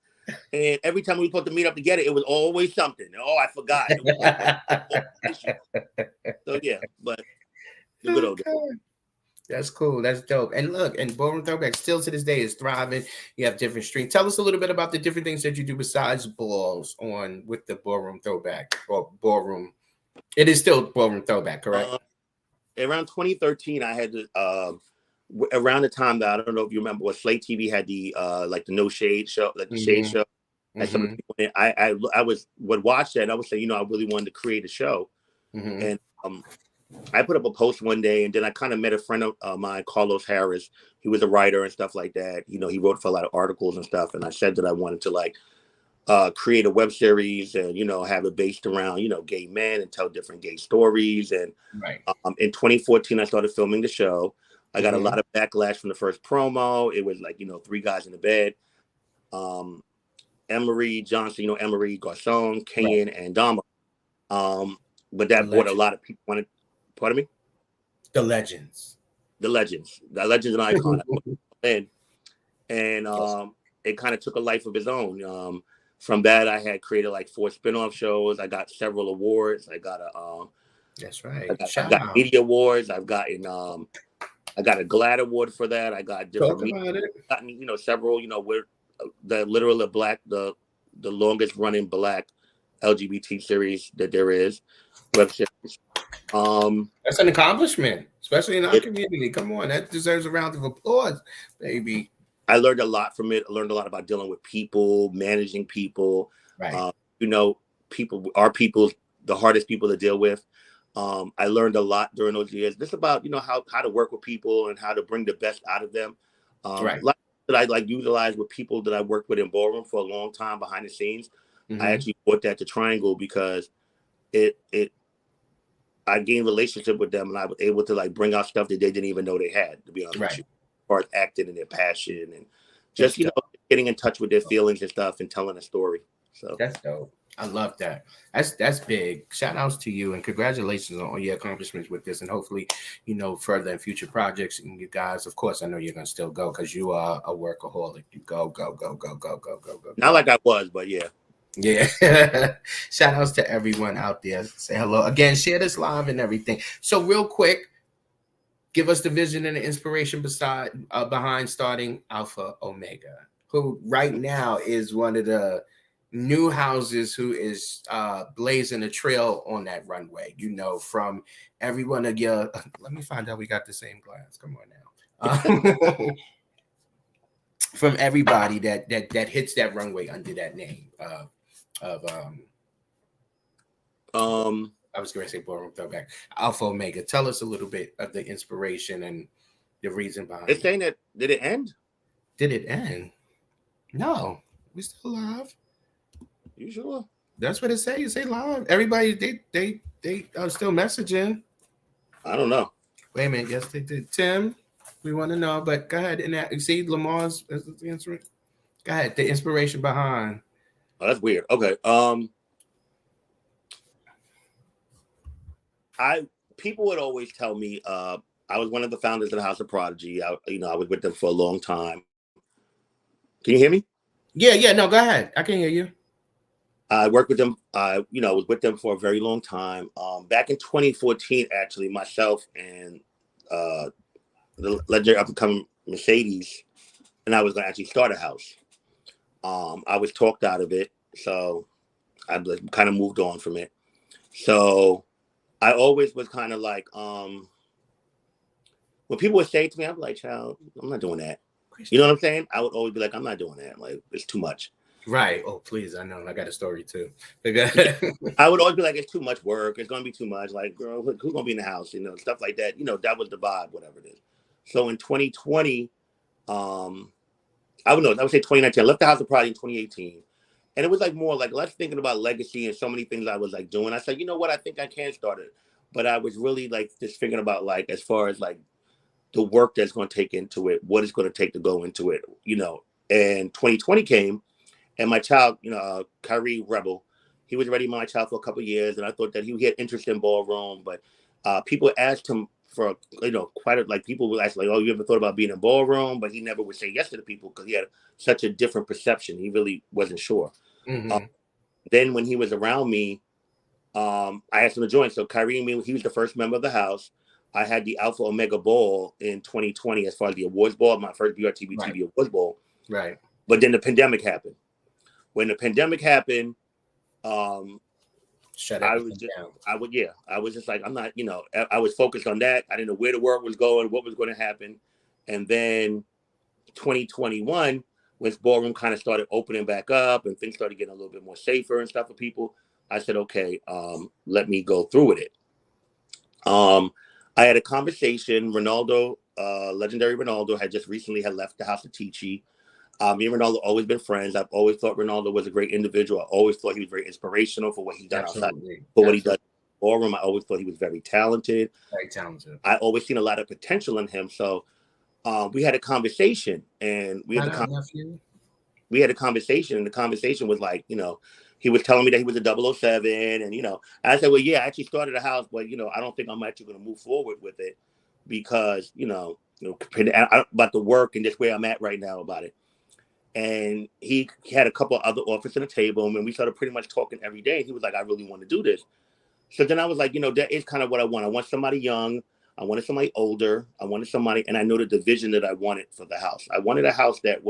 And every time we were supposed to meet up to get it, it was always something. Oh, I forgot. So yeah, but the good old days. That's cool. That's dope. And look, and Ballroom Throwback still to this day is thriving. You have different streams. Tell us a little bit about the different things that you do besides balls with the Ballroom Throwback or Ballroom. It is still Ballroom Throwback, correct? Around 2013, I had to, around the time that I don't know if you remember, what Slate TV had the like the No Shade show, like the Shade show. And some of the people, I would watch that and I would say, I really wanted to create a show. And I put up a post one day and then I kind of met a friend of mine, Carlos Harris. He was a writer and stuff like that. He wrote for a lot of articles and stuff. And I said that I wanted to like create a web series and, have it based around, gay men and tell different gay stories. And in 2014, I started filming the show. I got a lot of backlash from the first promo. It was like, 3 guys in the bed. Emery Johnson, Emery Garcon, Kayan, and Dama. But that brought a lot of people wanted. Pardon me? The legends. The legends and icon. and it kind of took a life of its own. From that, I had created like 4 spinoff shows. I got several awards. I got a that's right. I got media awards. I've gotten I got a GLAAD award for that. I got different gotten, several, we're the literal black, the longest running black LGBT series that there is, web series. That's an accomplishment, especially in our community. Come on, that deserves a round of applause, baby. I learned a lot from it. I learned a lot about dealing with people, managing people. Right. People, our people, the hardest people to deal with. I learned a lot during those years. This about, how to work with people and how to bring the best out of them. Right. Like that I utilized with people that I worked with in Ballroom for a long time behind the scenes. I actually brought that to Triangle because I gained relationship with them and I was able to bring out stuff that they didn't even know they had, to be honest with you. As far as acting and their passion and just, getting in touch with their feelings and stuff and telling a story. So that's dope. I love that. That's big. Shout outs to you and congratulations on all your accomplishments with this and hopefully, further in future projects. And you guys, of course, I know you're going to still go because you are a workaholic. You go. Not like I was, but yeah. Yeah. Shout outs to everyone out there. Say hello. Again, share this live and everything. So real quick, give us the vision and the inspiration behind starting Alpha Omega, who right now is one of the new houses who is blazing a trail on that runway, from every one of your, let me find out we got the same glass. Come on now. From everybody that hits that runway under that name I was going to say Ballroom Throwback, Alpha Omega. Tell us a little bit of the inspiration and the reason behind it. Saying that, did it end? Did it end? No, we still live. You sure? That's what it say. You say live. Everybody, they are still messaging. I don't know. Wait a minute. Yes, they did. Tim, we want to know, but go ahead and you see Lamar's the answer. Go ahead. The inspiration behind. Oh, that's weird. Okay. People would always tell me, I was one of the founders of the House of Prodigy. I was with them for a long time. Can you hear me? Yeah. No, go ahead. I can hear you. I worked with them. I was with them for a very long time. Back in 2014, actually, myself and the legendary up-and-coming Mercedes, and I was going to actually start a house. I was talked out of it, so I kind of moved on from it. So I always was kind of like, when people would say to me, I'm like, child, I'm not doing that. You know what I'm saying? I would always be like, I'm not doing that. Like, it's too much. Right. Oh, please. I know. I got a story too. I would always be like, it's too much work. It's going to be too much. Like, girl, who's going to be in the house? Stuff like that. That was the vibe, whatever it is. So in 2020, I would say 2019, I left the House of Pride in 2018. And it was like more like, let's thinking about legacy and so many things I was like doing. I said, you know what? I think I can start it. But I was really like just thinking about like, as far as like the work that's going to take into it, what it's going to take to go into it, and 2020 came. And my child, Kyrie Rebel, he was already my child for a couple of years, and I thought that he had interest in ballroom. But people asked him for, people would ask, like, "Oh, you ever thought about being in ballroom?" But he never would say yes to the people because he had such a different perception. He really wasn't sure. Mm-hmm. Then when he was around me, I asked him to join. So Kyrie and me, he was the first member of the house. I had the Alpha Omega Ball in 2020 as far as the awards ball, my first BRTB TV awards ball. Right. But then the pandemic happened. When the pandemic happened, Shut I was just like, I'm not, I was focused on that. I didn't know where the work was going, what was going to happen. And then 2021, when Ballroom kind of started opening back up and things started getting a little bit more safer and stuff for people, I said, okay, let me go through with it. I had a conversation. Ronaldo, legendary Ronaldo, had just recently left the House of Tichy. Me and Ronaldo always been friends. I've always thought Ronaldo was a great individual. I always thought he was very inspirational for what he done outside, for what he does ballroom. I always thought he was very talented. Very talented. I always seen a lot of potential in him. So we had a conversation, and we had a conversation, and the conversation was like, he was telling me that he was a 007, and I said, well, yeah, I actually started a house, but I don't think I'm actually going to move forward with it because about the work and just where I'm at right now about it. And he had a couple of other offers on the table, and we started pretty much talking every day. He was like, I really want to do this. So then I was like, that is kind of what I want. I want somebody young. I wanted somebody older. I wanted somebody, and I know the vision that I wanted for the house. I wanted a house that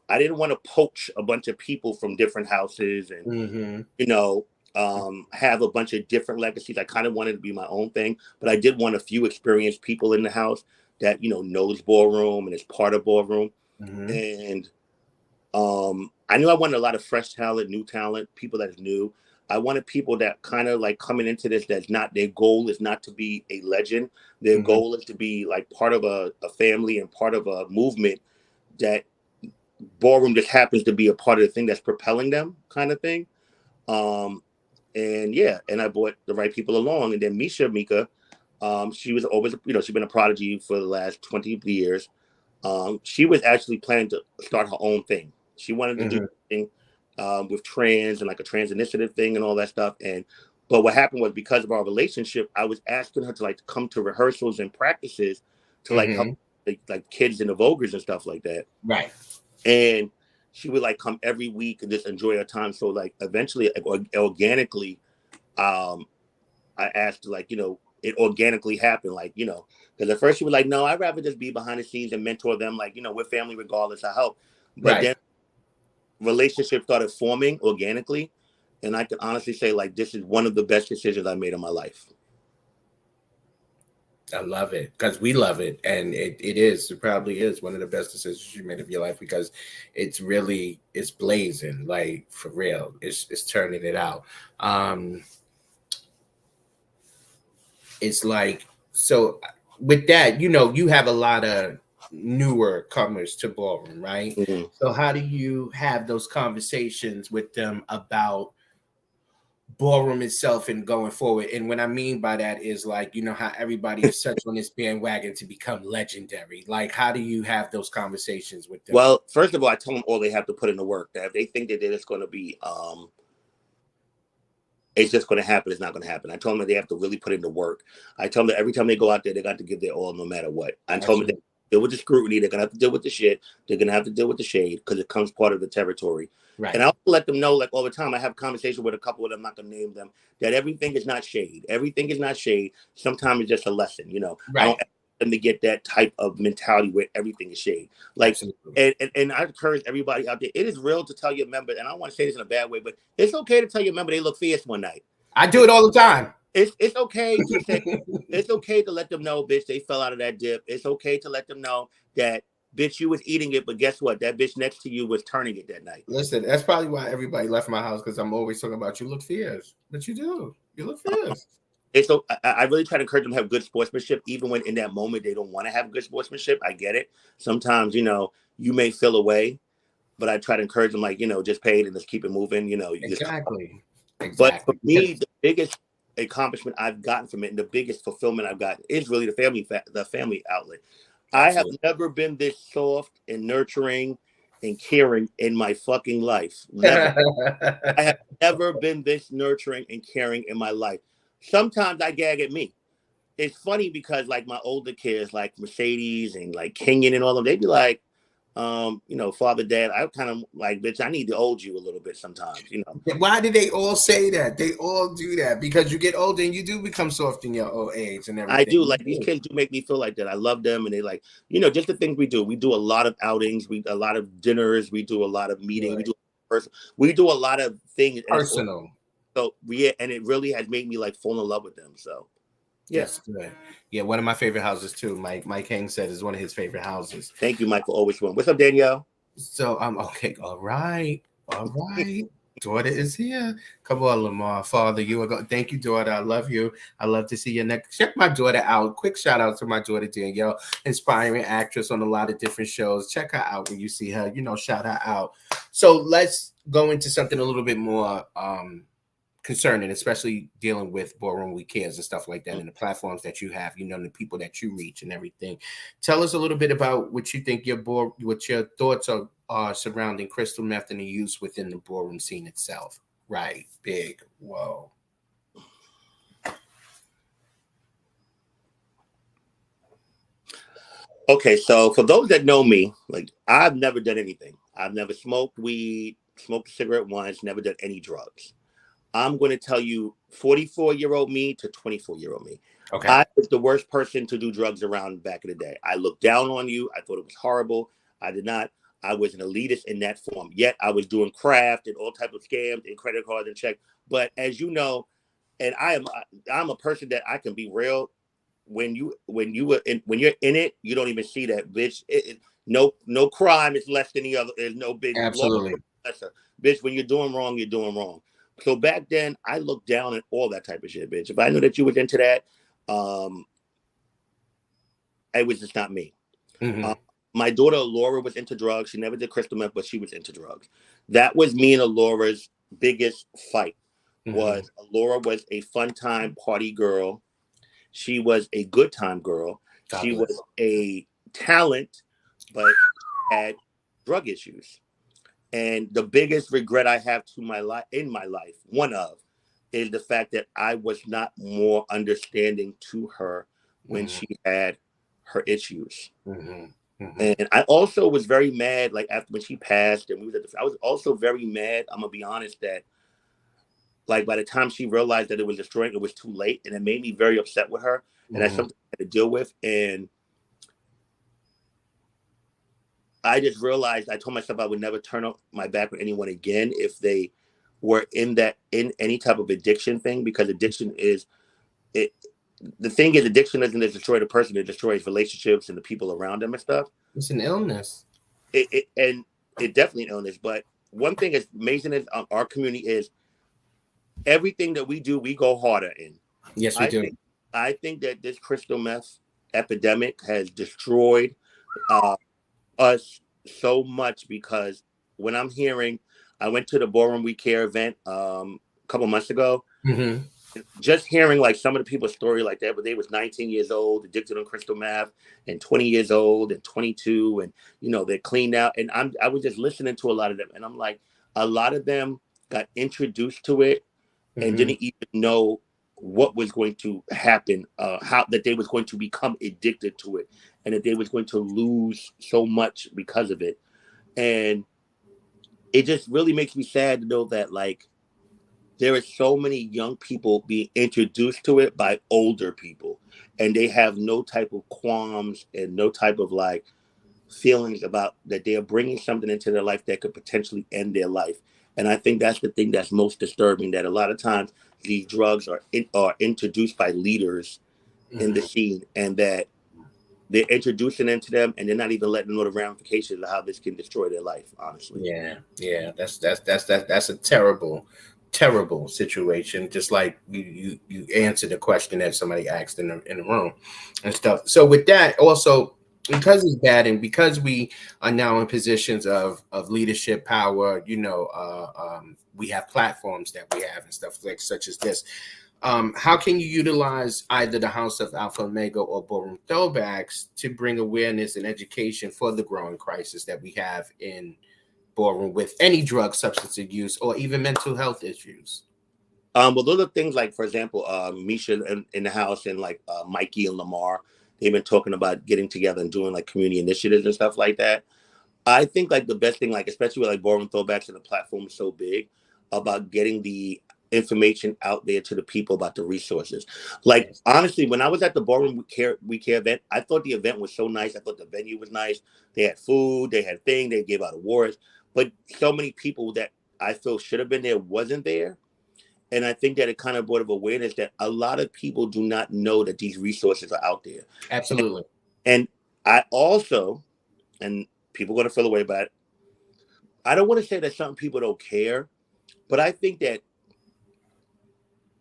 I didn't want to poach a bunch of people from different houses and, have a bunch of different legacies. I kind of wanted to be my own thing, but I did want a few experienced people in the house that, knows ballroom and is part of ballroom. And I knew I wanted a lot of fresh talent, new talent, people that's new. I wanted people that kind of like coming into this, that's not, their goal is not to be a legend. Their goal is to be like part of a family and part of a movement that ballroom just happens to be a part of the thing that's propelling them, kind of thing. And I brought the right people along. And then Mika, she was always, she's been a prodigy for the last 20 years. She was actually planning to start her own thing. She wanted to do something with trans and like a trans initiative thing and all that stuff. But what happened was, because of our relationship, I was asking her to like come to rehearsals and practices to like help like kids and the Voguers and stuff like that. Right. And she would like come every week and just enjoy her time. So like eventually, organically, I asked like, it organically happened, like, because at first she was like, no, I'd rather just be behind the scenes and mentor them. Like, we're family regardless of help. But then relationships started forming organically. And I can honestly say, like, this is one of the best decisions I made in my life. I love it, because we love it. And it probably is one of the best decisions you made of your life, because it's blazing, like, for real. It's turning it out. It's like, so with that, you have a lot of newer comers to ballroom, right? So how do you have those conversations with them about ballroom itself and going forward? And what I mean by that is, like, how everybody is such on this bandwagon to become legendary. Like, how do you have those conversations with them? Well, first of all, I tell them all they have to put in the work. That if they think that it's going to be it's just going to happen, it's not going to happen. I told them that they have to really put in the work. I told them that every time they go out there, they got to give their all, no matter what. I told them that they deal with the scrutiny, they're going to have to deal with the shit, they're going to have to deal with the shade, because it comes part of the territory. Right. And I'll let them know, like, all the time. I have a conversation with a couple of them, I'm not going to name them, that everything is not shade. Everything is not shade. Sometimes it's just a lesson, Right. I don't want them to get that type of mentality where everything is shade. Like, and I encourage everybody out there, it is real to tell your member, and I don't want to say this in a bad way, but it's okay to tell your member they look fierce one night. I do it all the time. It's okay to say, it's okay to let them know, bitch, they fell out of that dip. It's okay to let them know that, bitch, you was eating it, but guess what? That bitch next to you was turning it that night. Listen, that's probably why everybody left my house, because I'm always talking about, you look fierce. But you do. You look fierce. So I really try to encourage them to have good sportsmanship, even when in that moment they don't want to have good sportsmanship. I get it. Sometimes, you may feel away, but I try to encourage them, like, just pay it and just keep it moving. Exactly. But for me, the biggest accomplishment I've gotten from it, and the biggest fulfillment I've gotten, is really the family outlet. Absolutely. I have never been this soft and nurturing and caring in my fucking life. Never. I have never been this nurturing and caring in my life. Sometimes I gag at me. It's funny because, like, my older kids, like Mercedes and like Kenyon and all of them, they'd be like, father, dad, I kind of like, bitch, I need to hold you a little bit sometimes, Why do they all say that? They all do that because you get older and you do become soft in your old age and everything. I do. Like, these kids do make me feel like that. I love them, and they, like, just the things we do. We do a lot of outings, a lot of dinners, we do a lot of meetings, right. we do a lot of things personal. So and it really has made me like fall in love with them. So yes, good. Yeah, one of my favorite houses too. Mike Hang said is one of his favorite houses. Thank you, Mike, for always one. What's up, Danielle? So okay. All right. Daughter is here. Come on, Lamar. Father, you are going. Thank you, daughter. I love you. I love to see you next. Check my daughter out. Quick shout out to my daughter Danielle, inspiring actress on a lot of different shows. Check her out when you see her. Shout her out. So let's go into something a little bit more concerning, especially dealing with Ballroom We Cares and stuff like that, and the platforms that you have, the people that you reach and everything. Tell us a little bit about what you think what your thoughts are surrounding crystal meth and the use within the ballroom scene itself. Right, big, whoa. Okay, so for those that know me, like I've never done anything. I've never smoked weed, smoked a cigarette once, never done any drugs. I'm going to tell you 44-year-old me to 24-year-old me. Okay. I was the worst person to do drugs around back in the day. I looked down on you. I thought it was horrible. I did not. I was an elitist in that form. Yet I was doing craft and all types of scams and credit cards and check. But as you know, and I'm a person that I can be real. When when you're in it, you don't even see that, bitch. No crime is less than the other. There's no big Absolutely lesser. Bitch, when you're doing wrong, you're doing wrong. So back then, I looked down at all that type of shit, bitch. If I knew that you was into that, it was just not me. Mm-hmm. My daughter Laura was into drugs. She never did crystal meth, but she was into drugs. That was me and Laura's biggest fight. Was Laura was a fun time party girl. She was a good time girl. She was a talent, but had drug issues. And the biggest regret I have in my life, one of, is the fact that I was not more understanding to her when she had her issues. And I also was very mad, like after when she passed, and I was also very mad. I'm gonna be honest that, like by the time she realized that it was destroying, it was too late, and it made me very upset with her. And that's something I had to deal with. And I just realized, I told myself I would never turn my back on anyone again if they were in any type of addiction thing, because addiction is it. The thing is, addiction doesn't just destroy the person; it destroys relationships and the people around them and stuff. It's an illness. And it definitely an illness. But one thing that's amazing is our community is everything that we do, we go harder in. Yes, we do. I think that this crystal meth epidemic has destroyed us so much, because when I'm hearing, I went to the Ballroom We Care event a couple months ago. Just hearing like some of the people's story like that, but they was 19 years old, addicted on crystal meth, and 20 years old, and 22, and they're cleaned out. And I was just listening to a lot of them, and I'm like, a lot of them got introduced to it and didn't even know what was going to happen, how that they was going to become addicted to it, and that they was going to lose so much because of it. And it just really makes me sad to know that, like, there are so many young people being introduced to it by older people, and they have no type of qualms and no type of like feelings about that they are bringing something into their life that could potentially end their life. And I think that's the thing that's most disturbing, that a lot of times these drugs are introduced by leaders in the scene, and that they're introducing into them, and they're not even letting them know the ramifications of how this can destroy their life. Honestly, yeah, that's a terrible situation. Just like you answered the question that somebody asked in the room and stuff. So with that, also, because it's bad, and because we are now in positions of leadership power, we have platforms that we have and stuff like such as this. How can you utilize either the House of Alpha Omega or Ballroom Throwbacks to bring awareness and education for the growing crisis that we have in ballroom with any drug substance abuse or even mental health issues? Well, those are things like, for example, Misha in the house, and like Mikey and Lamar, they've been talking about getting together and doing like community initiatives and stuff like that. I think like the best thing, like especially with like Ballroom Throwbacks, and the platform is so big, about getting the information out there to the people about the resources. Like honestly, when I was at the Ballroom We Care event, I thought the event was so nice. I thought the venue was nice. They had food, they had things, they gave out awards, but so many people that I feel should have been there wasn't there. And I think that it kind of brought of awareness that a lot of people do not know that these resources are out there. Absolutely. And I also, and people are going to feel away about it, I don't want to say that some people don't care, but I think that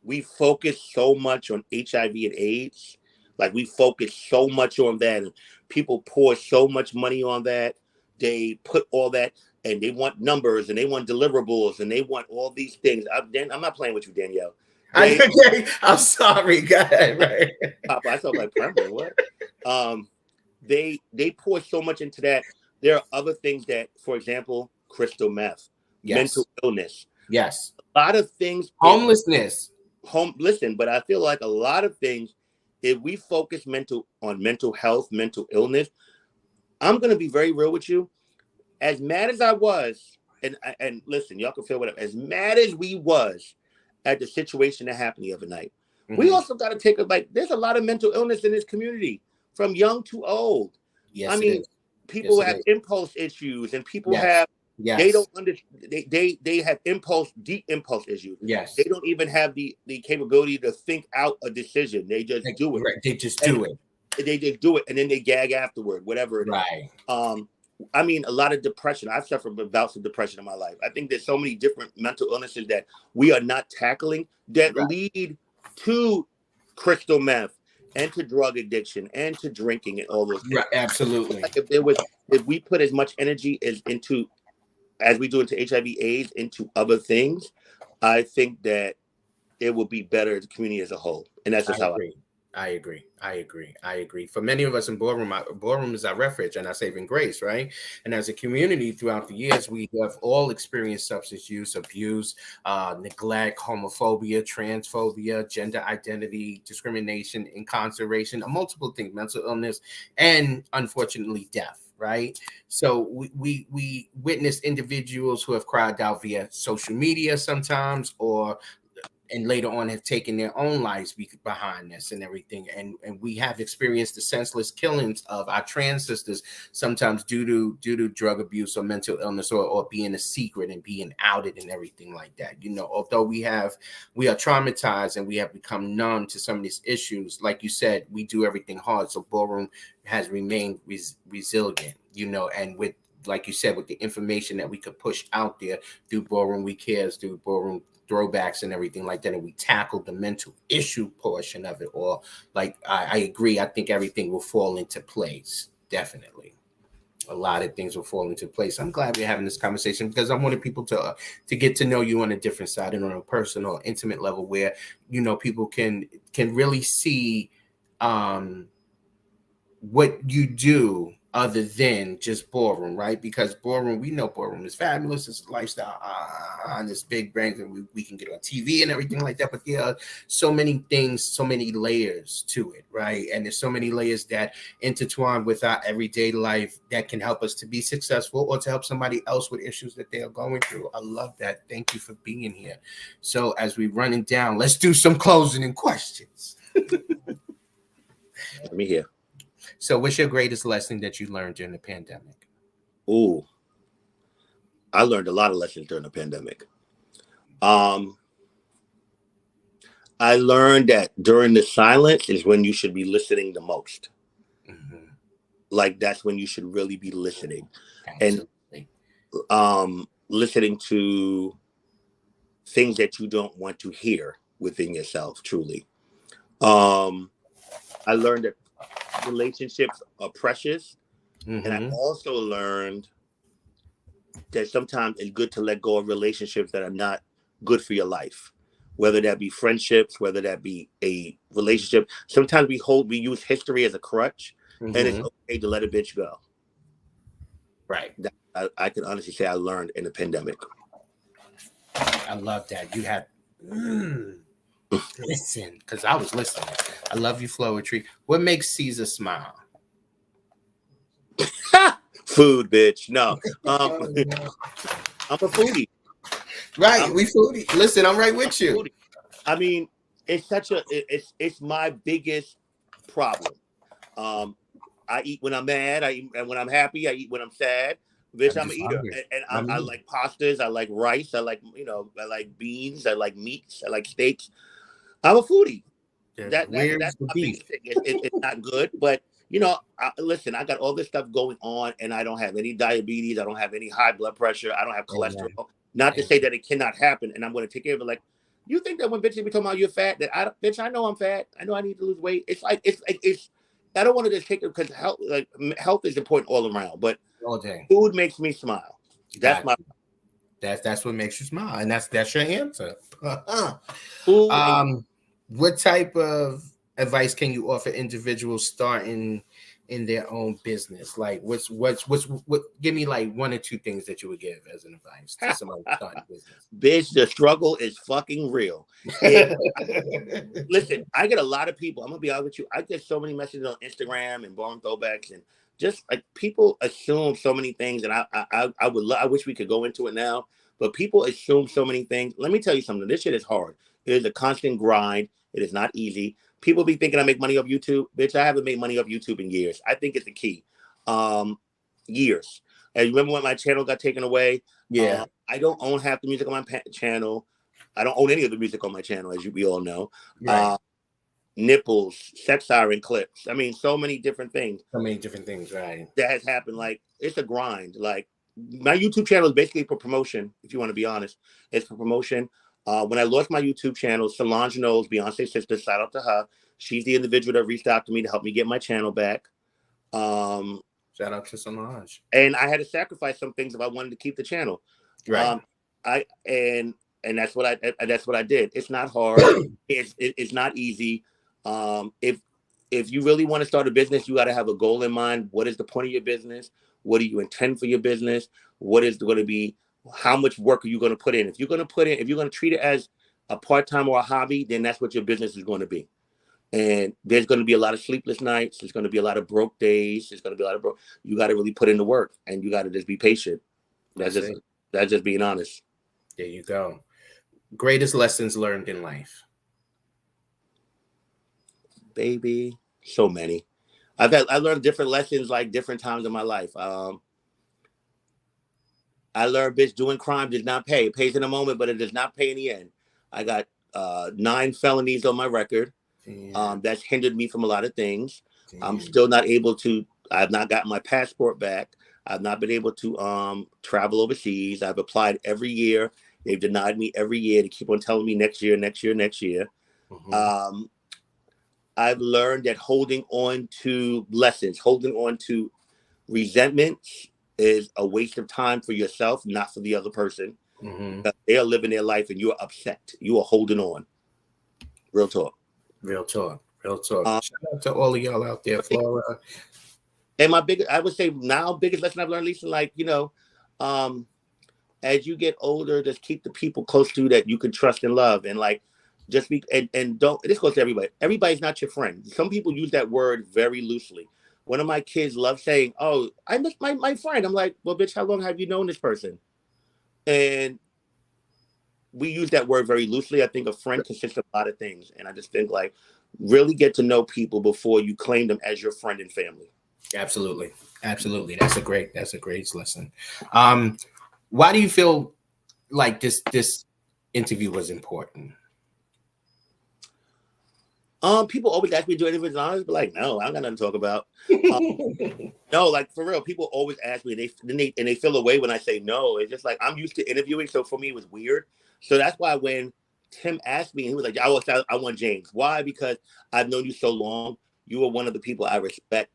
we focus so much on HIV and AIDS. Like we focus so much on that, and people pour so much money on that. They put all that. and they want numbers and they want deliverables and they want all these things. I'm not playing with you, Danielle. I'm sorry, go ahead. Right. I felt like Prem. What? They pour so much into that. There are other things that, for example, crystal meth, mental illness. Yes. A lot of things. Homelessness. Listen, but I feel like a lot of things, if we focus on mental health, mental illness, I'm going to be very real with you. As mad as I was, and listen, y'all can feel whatever. As mad as we was at the situation that happened the other night, we also got to take there's a lot of mental illness in this community, from young to old. Yes, I mean, people have impulse issues, and people have they don't understand. They have deep impulse issues. Yes, they don't even have the capability to think out a decision. They just do it. Right. They just do it. They just do it, and then they gag afterward, whatever it is. I mean, a lot of depression. I've suffered from bouts of depression in my life. I think there's so many different mental illnesses that we are not tackling that lead to crystal meth and to drug addiction and to drinking and all those things. Right, absolutely. Like if we put as much energy as we do into HIV/AIDS into other things, I think that it will be better as a community as a whole. And that's just I agree. For many of us in Ballroom is our refuge and our saving grace, right? And as a community throughout the years, we have all experienced substance use, abuse, neglect, homophobia, transphobia, gender identity, discrimination, incarceration, multiple things, mental illness, and unfortunately death. Right. So we witness individuals who have cried out via social media sometimes, and later on have taken their own lives behind this and everything. And we have experienced the senseless killings of our trans sisters, sometimes due to drug abuse or mental illness or being a secret and being outed and everything like that. You know, although we are traumatized and we have become numb to some of these issues, like you said, we do everything hard. So Ballroom has remained resilient, you know, and with, like you said, with the information that we could push out there through Ballroom We Cares, through Ballroom Throwbacks and everything like that, and we tackled the mental issue portion of it, or like I agree, I think everything will fall into place. Definitely a lot of things will fall into place. I'm glad we're having this conversation because I wanted people to get to know you on a different side and on a personal, intimate level where, you know, people can really see what you do other than just Ballroom, right? Because Ballroom, we know Ballroom is fabulous. It's a lifestyle on this big brand, and we can get on TV and everything like that. But there are so many things, so many layers to it, right? And there's so many layers that intertwine with our everyday life that can help us to be successful or to help somebody else with issues that they are going through. I love that. Thank you for being here. So as we running down, let's do some closing and questions. Let me hear. So what's your greatest lesson that you learned during the pandemic? Ooh, I learned a lot of lessons during the pandemic. I learned that during the silence is when you should be listening the most. Mm-hmm. Like that's when you should really be listening. Absolutely. And listening to things that you don't want to hear within yourself, truly. I learned that relationships are precious. Mm-hmm. And I also learned that sometimes it's good to let go of relationships that are not good for your life, whether that be friendships, whether that be a relationship. Sometimes we use history as a crutch, mm-hmm. and it's okay to let a bitch go. Right. I can honestly say I learned in the pandemic. I love that. You had listen, because I was listening. I love you, Flowetry. What makes Ceasar smile? Food, bitch. No. I'm a foodie. Right, we foodie. Listen, I'm right with you. I mean, it's it's my biggest problem. I eat when I'm mad. I eat when I'm happy. I eat when I'm sad. Bitch, I'm an eater, and I like pastas. I like rice. I like I like beans. I like meats. I like steaks. I'm a foodie. That's my biggest thing. It's not good, but listen. I got all this stuff going on, and I don't have any diabetes. I don't have any high blood pressure. I don't have cholesterol. Amen. Not to say that it cannot happen, and I'm going to take care of it. Like, you think that when bitches be talking about you're fat, that I know I'm fat. I know I need to lose weight. It's like it's. I don't want to just take it because health is important all around, but food makes me smile. That's my. That's what makes you smile, and that's your answer. Food and What type of advice can you offer individuals starting in their own business? Like, what? Give me like one or two things that you would give as an advice to somebody starting a business. bitch, the struggle is fucking real. Listen, I get a lot of people. I'm gonna be honest with you. I get so many messages on Instagram and Ballroom Throwbacks, and just like people assume so many things. And I wish we could go into it now, but people assume so many things. Let me tell you something. This shit is hard. It is a constant grind. It is not easy. People be thinking I make money off YouTube. Bitch, I haven't made money off YouTube in years. I think it's the key. Years. And remember when my channel got taken away? Yeah. I don't own half the music on my channel. I don't own any of the music on my channel, as we all know. Right. Nipples, sex siren clips. I mean, so many different things. So many different things, right? That has happened. Like, it's a grind. Like, my YouTube channel is basically for promotion, if you want to be honest. It's for promotion. When I lost my YouTube channel, Solange knows, Beyonce's sister, shout out to her. She's the individual that reached out to me to help me get my channel back. Shout out to Solange. And I had to sacrifice some things if I wanted to keep the channel. Right. And that's what I did. It's not hard. It's not easy. If you really want to start a business, you got to have a goal in mind. What is the point of your business? What do you intend for your business? What is going to be? How much work are you going to put in? If you're going to treat it as a part-time or a hobby, then that's what your business is going to be. And there's going to be a lot of sleepless nights. There's going to be a lot of broke days. There's going to be a lot of broke. You got to really put in the work, and you got to just be patient. That's just being honest. There you go. Greatest lessons learned in life. Baby, so many. I learned different lessons like different times in my life. I learned, bitch, doing crime does not pay. It pays in a moment, but it does not pay in the end. I got 9 felonies on my record. That's hindered me from a lot of things. I'm still not able to. I've not gotten my passport back. I've not been able to travel overseas. I've applied every year. They've denied me every year. They keep on telling me next year, next year, next year. Mm-hmm. I've learned that holding on to lessons, holding on to resentments is a waste of time for yourself, not for the other person. Mm-hmm. They are living their life and you are upset. You are holding on. Real talk. Real talk. Real talk. Shout out to all of y'all out there, Flora. And I would say now, biggest lesson I've learned, Lisa, like, as you get older, just keep the people close to you that you can trust and love. And like, just be, and don't, this goes to everybody. Everybody's not your friend. Some people use that word very loosely. One of my kids loves saying, "Oh, I miss my friend." I'm like, well, bitch, how long have you known this person? And we use that word very loosely. I think a friend consists of a lot of things. And I just think like, really get to know people before you claim them as your friend and family. Absolutely. Absolutely. That's a great lesson. Why do you feel like this interview was important? People always ask me to do interviews, and I was like, no, I don't got nothing to talk about. No, like for real, people always ask me, and they feel away when I say no. It's just like I'm used to interviewing, so for me it was weird. So that's why when Tim asked me, he was like, I want James. Why? Because I've known you so long. You are one of the people I respect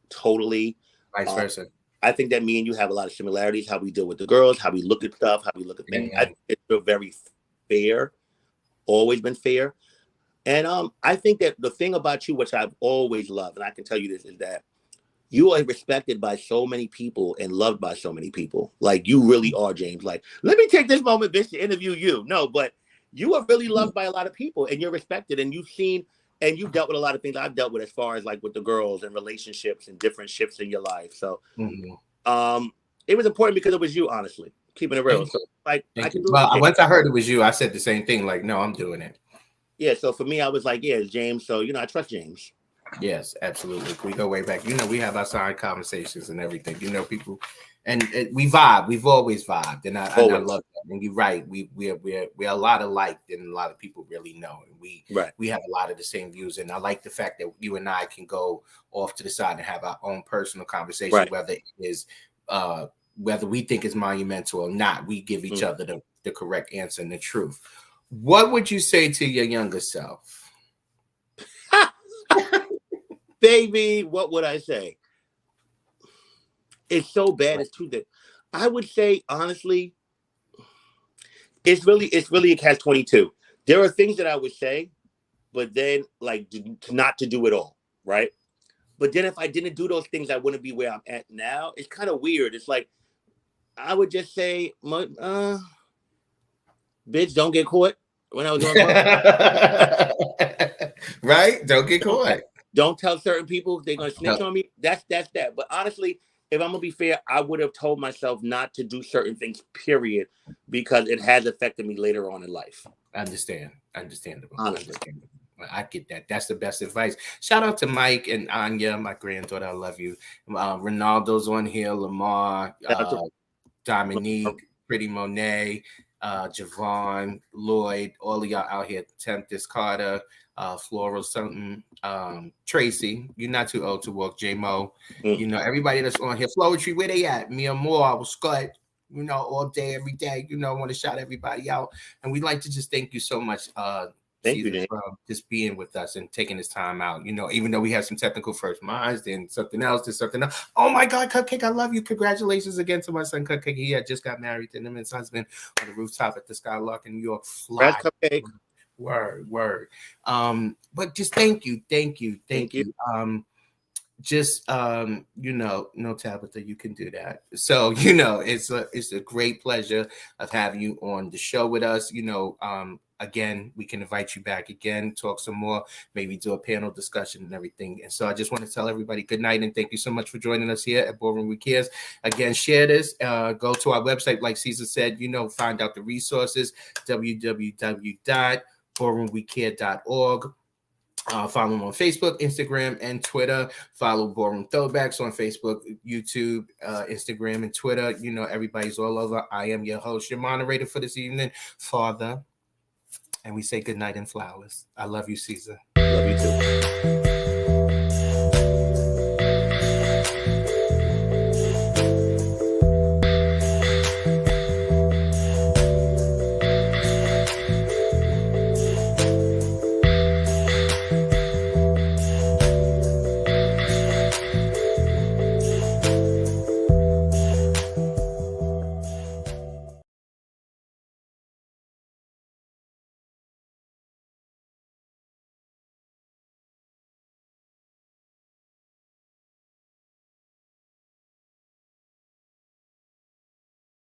totally. Vice versa. I think that me and you have a lot of similarities. How we deal with the girls, how we look at stuff, how we look at things. I think it's very fair. Always been fair. And I think that the thing about you, which I've always loved, and I can tell you this, is that you are respected by so many people and loved by so many people. Like, you really are, James. Like, let me take this moment, bitch, to interview you. No, but you are really loved by a lot of people, and you're respected, and you've seen, and you've dealt with a lot of things I've dealt with as far as like with the girls and relationships and different shifts in your life. So it was important because it was you, honestly, keeping it real. So like, I can do it. Well, once I heard it was you, I said the same thing. Like, no, I'm doing it. Yeah, so for me, I was like, yeah, it's James. So, I trust James. Yes, absolutely. We go way back. We have our side conversations and everything. People, and we vibe. We've always vibed, and I love that. And you're right. We're a lot alike than a lot of people really know, and we have a lot of the same views. And I like the fact that you and I can go off to the side and have our own personal conversation, whether it is whether we think it's monumental or not. We give each other the correct answer and the truth. What would you say to your younger self? Baby, what would I say? It's so bad. It's too good. I would say honestly, it's really a catch-22. There are things that I would say, but then like not to do it all, right? But then if I didn't do those things, I wouldn't be where I'm at now. It's kind of weird. It's like I would just say, bitch, don't get caught when I was doing right? Don't get caught. Don't tell certain people they're gonna snitch on me. That's that. But honestly, if I'm gonna be fair, I would have told myself not to do certain things, period, because it has affected me later on in life. Understandable. Honestly. Understandable. I get that. That's the best advice. Shout out to Mike and Anya, my granddaughter. I love you. Ronaldo's on here. Lamar, Dominique, Pretty Monet, Javon, Lloyd, all of y'all out here. Tempest Carter, Floral something, Tracy. You're not too old to walk. J Mo. You know everybody that's on here. Flowetry, where they at? Mia Moore, I was Scott. You know, all day, every day. You know, I want to shout everybody out, and we'd like to just thank you so much. Thank you, for just being with us and taking this time out. You know, even though we have some technical first minds, then something else. Oh my God, Cupcake, I love you. Congratulations again to my son, Cupcake. He had just got married to him and his husband on the rooftop at the Skylark in New York. Fly. Cupcake. Word. But just thank you. Just you know, no, Tabitha, you can do that. So you know, it's a great pleasure of having you on the show with us. You know, again, we can invite you back again, talk some more, maybe do a panel discussion and everything. And so I just want to tell everybody good night and thank you so much for joining us here at Ballroom We Cares. Again, share this, go to our website, like Ceasar said, you know, find out the resources, www.ballroomwecare.org. Follow them on Facebook, Instagram, and Twitter. Follow Ballroom Throwbacks on Facebook, YouTube, Instagram, and Twitter. You know, everybody's all over. I am your host, your moderator for this evening, Father. And we say good night and flowers. I love you, Ceasar.